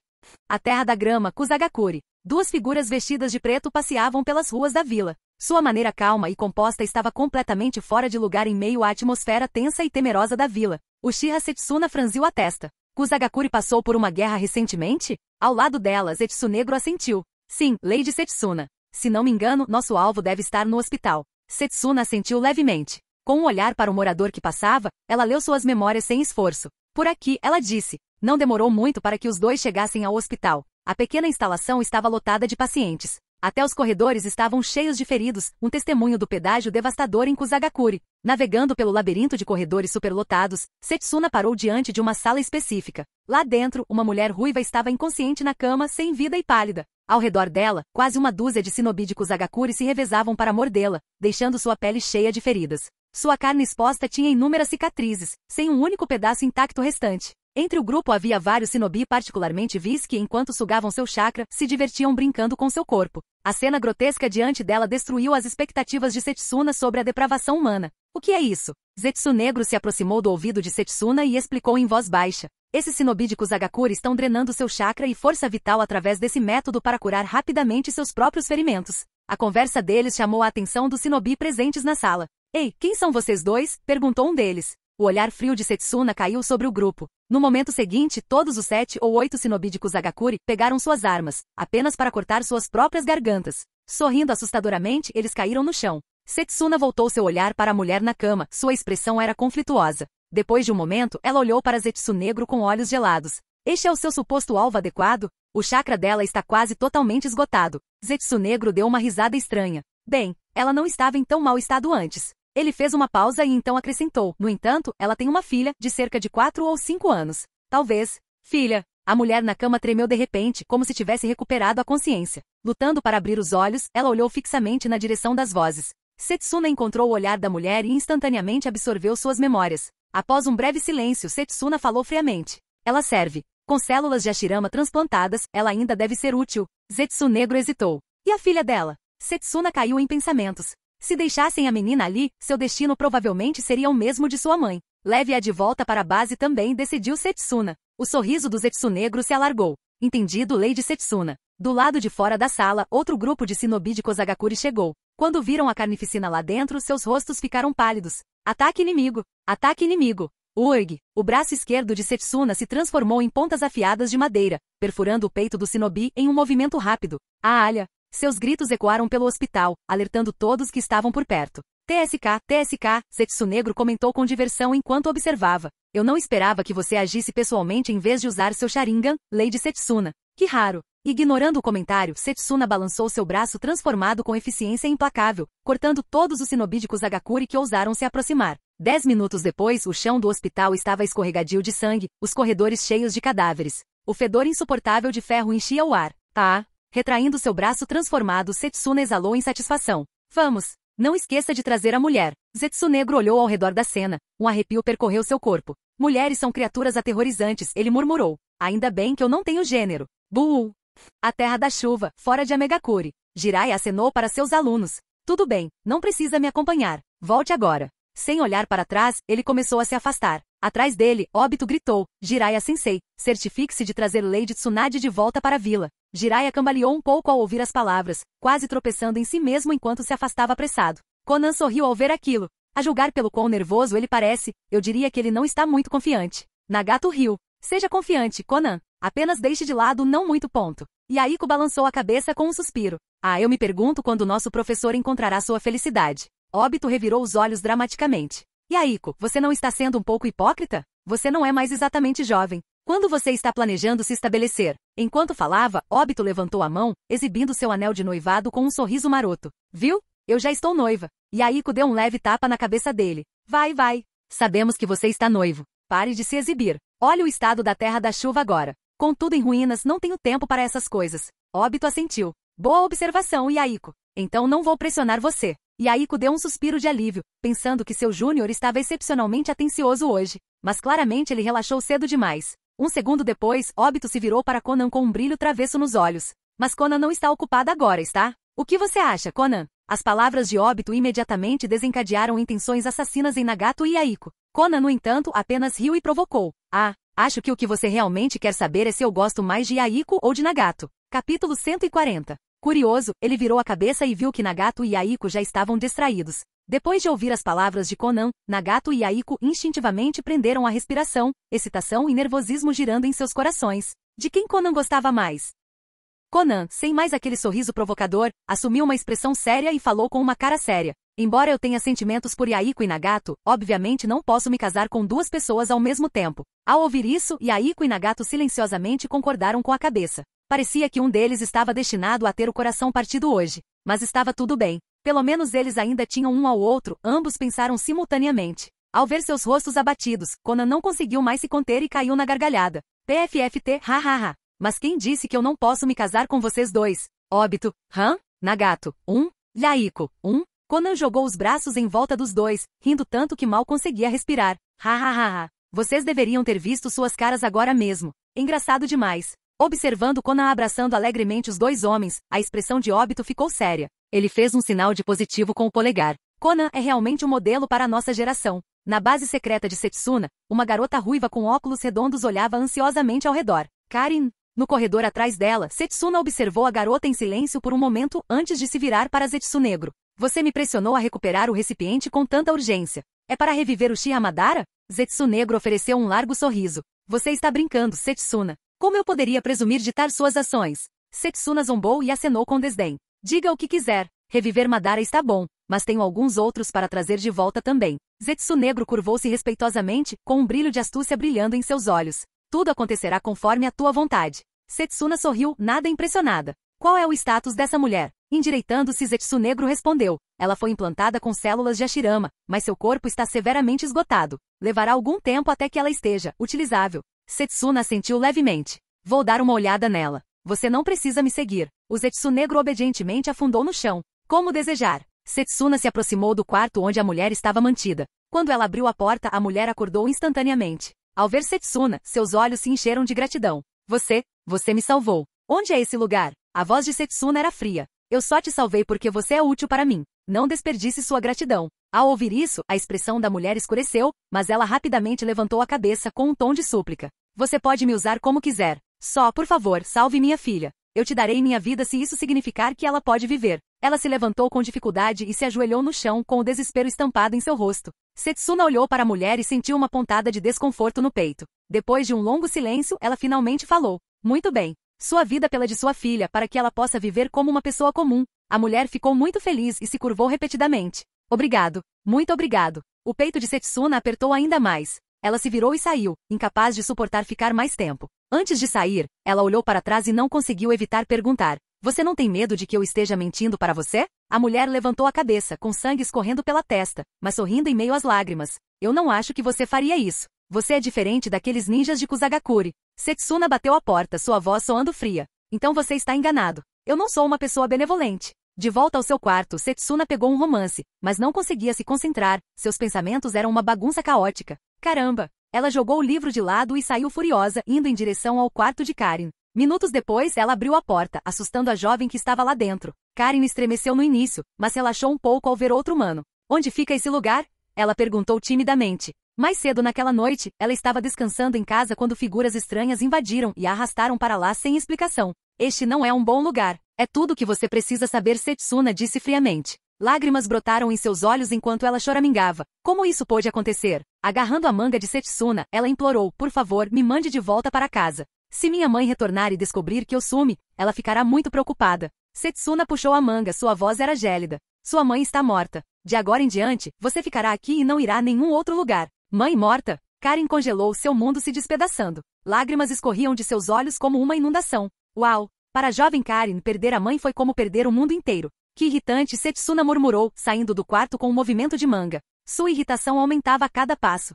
Speaker 2: A terra da grama, Kusagakure. Duas figuras vestidas de preto passeavam pelas ruas da vila. Sua maneira calma e composta estava completamente fora de lugar em meio à atmosfera tensa e temerosa da vila. Uchiha Setsuna franziu a testa. Kusagakure passou por uma guerra recentemente? Ao lado dela, Setsunegro assentiu. Sim, Lady Setsuna. Se não me engano, nosso alvo deve estar no hospital. Setsuna assentiu levemente. Com um olhar para o morador que passava, ela leu suas memórias sem esforço. Por aqui, ela disse. Não demorou muito para que os dois chegassem ao hospital. A pequena instalação estava lotada de pacientes. Até os corredores estavam cheios de feridos, um testemunho do pedágio devastador em Kusagakure. Navegando pelo labirinto de corredores superlotados, Setsuna parou diante de uma sala específica. Lá dentro, uma mulher ruiva estava inconsciente na cama, sem vida e pálida. Ao redor dela, quase uma dúzia de shinobi de Kusagakure se revezavam para mordê-la, deixando sua pele cheia de feridas. Sua carne exposta tinha inúmeras cicatrizes, sem um único pedaço intacto restante. Entre o grupo havia vários shinobi particularmente vis que, enquanto sugavam seu chakra, se divertiam brincando com seu corpo. A cena grotesca diante dela destruiu as expectativas de Setsuna sobre a depravação humana. O que é isso? Zetsunegro se aproximou do ouvido de Setsuna e explicou em voz baixa. Esses shinobi de Kusagakure estão drenando seu chakra e força vital através desse método para curar rapidamente seus próprios ferimentos. A conversa deles chamou a atenção dos shinobi presentes na sala. Ei, quem são vocês dois? Perguntou um deles. O olhar frio de Setsuna caiu sobre o grupo. No momento seguinte, todos os 7 ou 8 shinobi de Kusagakure pegaram suas armas, apenas para cortar suas próprias gargantas. Sorrindo assustadoramente, eles caíram no chão. Setsuna voltou seu olhar para a mulher na cama, sua expressão era conflituosa. Depois de um momento, ela olhou para Zetsunegro com olhos gelados. Este é o seu suposto alvo adequado? O chakra dela está quase totalmente esgotado. Zetsunegro deu uma risada estranha. Bem, ela não estava em tão mau estado antes. Ele fez uma pausa e então acrescentou. No entanto, ela tem uma filha, de cerca de 4 ou 5 anos. Talvez. Filha. A mulher na cama tremeu de repente, como se tivesse recuperado a consciência. Lutando para abrir os olhos, ela olhou fixamente na direção das vozes. Setsuna encontrou o olhar da mulher e instantaneamente absorveu suas memórias. Após um breve silêncio, Setsuna falou friamente. Ela serve. Com células de Hashirama transplantadas, ela ainda deve ser útil. Zetsunegro hesitou. E a filha dela? Setsuna caiu em pensamentos. Se deixassem a menina ali, seu destino provavelmente seria o mesmo de sua mãe. Leve-a de volta para a base também, decidiu Setsuna. O sorriso do Zetsunegro se alargou. Entendido, Lady Setsuna. Do lado de fora da sala, outro grupo de shinobi de Kozagakuri chegou. Quando viram a carnificina lá dentro, seus rostos ficaram pálidos. Ataque inimigo! Ataque inimigo! Urg! O braço esquerdo de Setsuna se transformou em pontas afiadas de madeira, perfurando o peito do shinobi em um movimento rápido. A alha! Seus gritos ecoaram pelo hospital, alertando todos que estavam por perto. TSK, TSK, Setsunegro comentou com diversão enquanto observava. Eu não esperava que você agisse pessoalmente em vez de usar seu Sharingan, Lady Setsuna. Que raro. Ignorando o comentário, Setsuna balançou seu braço transformado com eficiência implacável, cortando todos os shinobi de Kozagakuri que ousaram se aproximar. 10 minutos depois, o chão do hospital estava escorregadio de sangue, os corredores cheios de cadáveres. O fedor insuportável de ferro enchia o ar. Ah! Retraindo seu braço transformado, Setsuna exalou em satisfação. Vamos! Não esqueça de trazer a mulher. Zetsunegro olhou ao redor da cena. Um arrepio percorreu seu corpo. Mulheres são criaturas aterrorizantes, ele murmurou. Ainda bem que eu não tenho gênero. Bull! A terra da chuva, fora de Amegakuri. Jiraiya acenou para seus alunos. Tudo bem, não precisa me acompanhar. Volte agora. Sem olhar para trás, ele começou a se afastar. Atrás dele, Obito gritou. Jiraiya-sensei, certifique-se de trazer Lady Tsunade de volta para a vila. Jiraiya cambaleou um pouco ao ouvir as palavras, quase tropeçando em si mesmo enquanto se afastava apressado. Conan sorriu ao ver aquilo. A julgar pelo quão nervoso ele parece, eu diria que ele não está muito confiante. Nagato riu. Seja confiante, Conan. Apenas deixe de lado não muito ponto. Yaiko balançou a cabeça com um suspiro. Ah, eu me pergunto quando nosso professor encontrará sua felicidade. Obito revirou os olhos dramaticamente. Yaiko, você não está sendo um pouco hipócrita? Você não é mais exatamente jovem. Quando você está planejando se estabelecer? Enquanto falava, Obito levantou a mão, exibindo seu anel de noivado com um sorriso maroto. Viu? Eu já estou noiva. Yaiko deu um leve tapa na cabeça dele. Vai, vai. Sabemos que você está noivo. Pare de se exibir. Olhe o estado da terra da chuva agora. Com tudo em ruínas, não tenho tempo para essas coisas. Obito assentiu. Boa observação, Yaiko. Então não vou pressionar você. Yaiko deu um suspiro de alívio, pensando que seu júnior estava excepcionalmente atencioso hoje. Mas claramente ele relaxou cedo demais. Um segundo depois, Obito se virou para Conan com um brilho travesso nos olhos. Mas Conan não está ocupada agora, está? O que você acha, Conan? As palavras de Obito imediatamente desencadearam intenções assassinas em Nagato e Yaiko. Conan, no entanto, apenas riu e provocou. Ah, acho que o que você realmente quer saber é se eu gosto mais de Yaiko ou de Nagato. Capítulo 140. Curioso, ele virou a cabeça e viu que Nagato e Yaiko já estavam distraídos. Depois de ouvir as palavras de Conan, Nagato e Yaiko instintivamente prenderam a respiração, excitação e nervosismo girando em seus corações. De quem Conan gostava mais? Conan, sem mais aquele sorriso provocador, assumiu uma expressão séria e falou com uma cara séria. Embora eu tenha sentimentos por Yaiko e Nagato, obviamente não posso me casar com duas pessoas ao mesmo tempo. Ao ouvir isso, Yaiko e Nagato silenciosamente concordaram com a cabeça. Parecia que um deles estava destinado a ter o coração partido hoje. Mas estava tudo bem. Pelo menos eles ainda tinham um ao outro, ambos pensaram simultaneamente. Ao ver seus rostos abatidos, Conan não conseguiu mais se conter e caiu na gargalhada. PFFT, hahaha. Mas quem disse que eu não posso me casar com vocês dois? Obito, Nagato, Yaiko, Conan jogou os braços em volta dos dois, rindo tanto que mal conseguia respirar. Hahaha. Vocês deveriam ter visto suas caras agora mesmo. Engraçado demais. Observando Conan abraçando alegremente os dois homens, a expressão de Obito ficou séria. Ele fez um sinal de positivo com o polegar. Conan é realmente um modelo para a nossa geração. Na base secreta de Setsuna, uma garota ruiva com óculos redondos olhava ansiosamente ao redor. Karin. No corredor atrás dela, Setsuna observou a garota em silêncio por um momento antes de se virar para Zetsunegro. Você me pressionou a recuperar o recipiente com tanta urgência. É para reviver o Uchiha Madara? Zetsunegro ofereceu um largo sorriso. Você está brincando, Setsuna. Como eu poderia presumir ditar suas ações? Setsuna zombou e acenou com desdém. Diga o que quiser. Reviver Madara está bom, mas tenho alguns outros para trazer de volta também. Zetsunegro curvou-se respeitosamente, com um brilho de astúcia brilhando em seus olhos. Tudo acontecerá conforme a tua vontade. Setsuna sorriu, nada impressionada. Qual é o status dessa mulher? Endireitando-se, Zetsunegro respondeu. Ela foi implantada com células de Hashirama, mas seu corpo está severamente esgotado. Levará algum tempo até que ela esteja utilizável. Setsuna assentiu levemente. Vou dar uma olhada nela. Você não precisa me seguir. O Zetsunegro obedientemente afundou no chão. Como desejar. Setsuna se aproximou do quarto onde a mulher estava mantida. Quando ela abriu a porta, a mulher acordou instantaneamente. Ao ver Setsuna, seus olhos se encheram de gratidão. Você me salvou. Onde é esse lugar? A voz de Setsuna era fria. Eu só te salvei porque você é útil para mim. Não desperdice sua gratidão. Ao ouvir isso, a expressão da mulher escureceu, mas ela rapidamente levantou a cabeça com um tom de súplica. Você pode me usar como quiser. Só, por favor, salve minha filha. Eu te darei minha vida se isso significar que ela pode viver. Ela se levantou com dificuldade e se ajoelhou no chão com o desespero estampado em seu rosto. Setsuna olhou para a mulher e sentiu uma pontada de desconforto no peito. Depois de um longo silêncio, ela finalmente falou. Muito bem. Sua vida pela de sua filha para que ela possa viver como uma pessoa comum. A mulher ficou muito feliz e se curvou repetidamente. Obrigado. Muito obrigado. O peito de Setsuna apertou ainda mais. Ela se virou e saiu, incapaz de suportar ficar mais tempo. Antes de sair, ela olhou para trás e não conseguiu evitar perguntar. Você não tem medo de que eu esteja mentindo para você? A mulher levantou a cabeça, com sangue escorrendo pela testa, mas sorrindo em meio às lágrimas. Eu não acho que você faria isso. Você é diferente daqueles ninjas de Kusagakure. Setsuna bateu a porta, sua voz soando fria. Então você está enganado. Eu não sou uma pessoa benevolente. De volta ao seu quarto, Setsuna pegou um romance, mas não conseguia se concentrar. Seus pensamentos eram uma bagunça caótica. Caramba! Ela jogou o livro de lado e saiu furiosa, indo em direção ao quarto de Karin. Minutos depois, ela abriu a porta, assustando a jovem que estava lá dentro. Karin estremeceu no início, mas relaxou um pouco ao ver outro humano. Onde fica esse lugar? Ela perguntou timidamente. Mais cedo naquela noite, ela estava descansando em casa quando figuras estranhas invadiram e a arrastaram para lá sem explicação. Este não é um bom lugar. É tudo o que você precisa saber, Setsuna disse friamente. Lágrimas brotaram em seus olhos enquanto ela choramingava. Como isso pôde acontecer? Agarrando a manga de Setsuna, ela implorou, por favor, me mande de volta para casa. Se minha mãe retornar e descobrir que eu sumi, ela ficará muito preocupada. Setsuna puxou a manga, sua voz era gélida. Sua mãe está morta. De agora em diante, você ficará aqui e não irá a nenhum outro lugar. Mãe morta? Karin congelou, seu mundo se despedaçando. Lágrimas escorriam de seus olhos como uma inundação. Uau! Para a jovem Karin, perder a mãe foi como perder o mundo inteiro. Que irritante, Setsuna murmurou, saindo do quarto com um movimento de manga. Sua irritação aumentava a cada passo.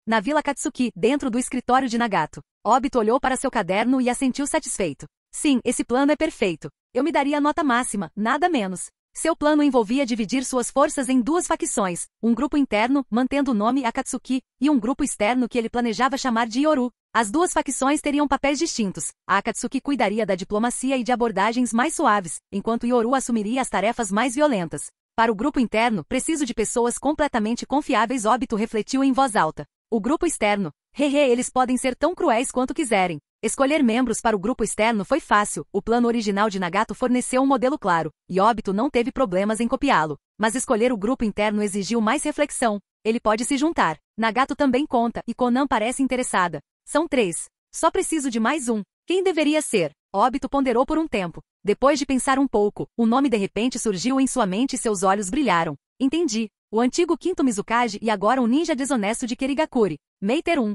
Speaker 2: Na Vila Katsuki, dentro do escritório de Nagato, Obito olhou para seu caderno e assentiu satisfeito. Sim, esse plano é perfeito. Eu me daria a nota máxima, nada menos. Seu plano envolvia dividir suas forças em duas facções, um grupo interno, mantendo o nome Akatsuki, e um grupo externo que ele planejava chamar de Yoru. As duas facções teriam papéis distintos. A Akatsuki cuidaria da diplomacia e de abordagens mais suaves, enquanto Yoru assumiria as tarefas mais violentas. Para o grupo interno, preciso de pessoas completamente confiáveis, Obito refletiu em voz alta. O grupo externo. Eles podem ser tão cruéis quanto quiserem. Escolher membros para o grupo externo foi fácil, o plano original de Nagato forneceu um modelo claro, e Obito não teve problemas em copiá-lo. Mas escolher o grupo interno exigiu mais reflexão. Ele pode se juntar. Nagato também conta, e Konan parece interessada. São 3. Só preciso de mais um. Quem deveria ser? Obito ponderou por um tempo. Depois de pensar um pouco, o nome de repente surgiu em sua mente e seus olhos brilharam. Entendi. O antigo quinto Mizukage e agora um ninja desonesto de Kirigakure. Meiter 1.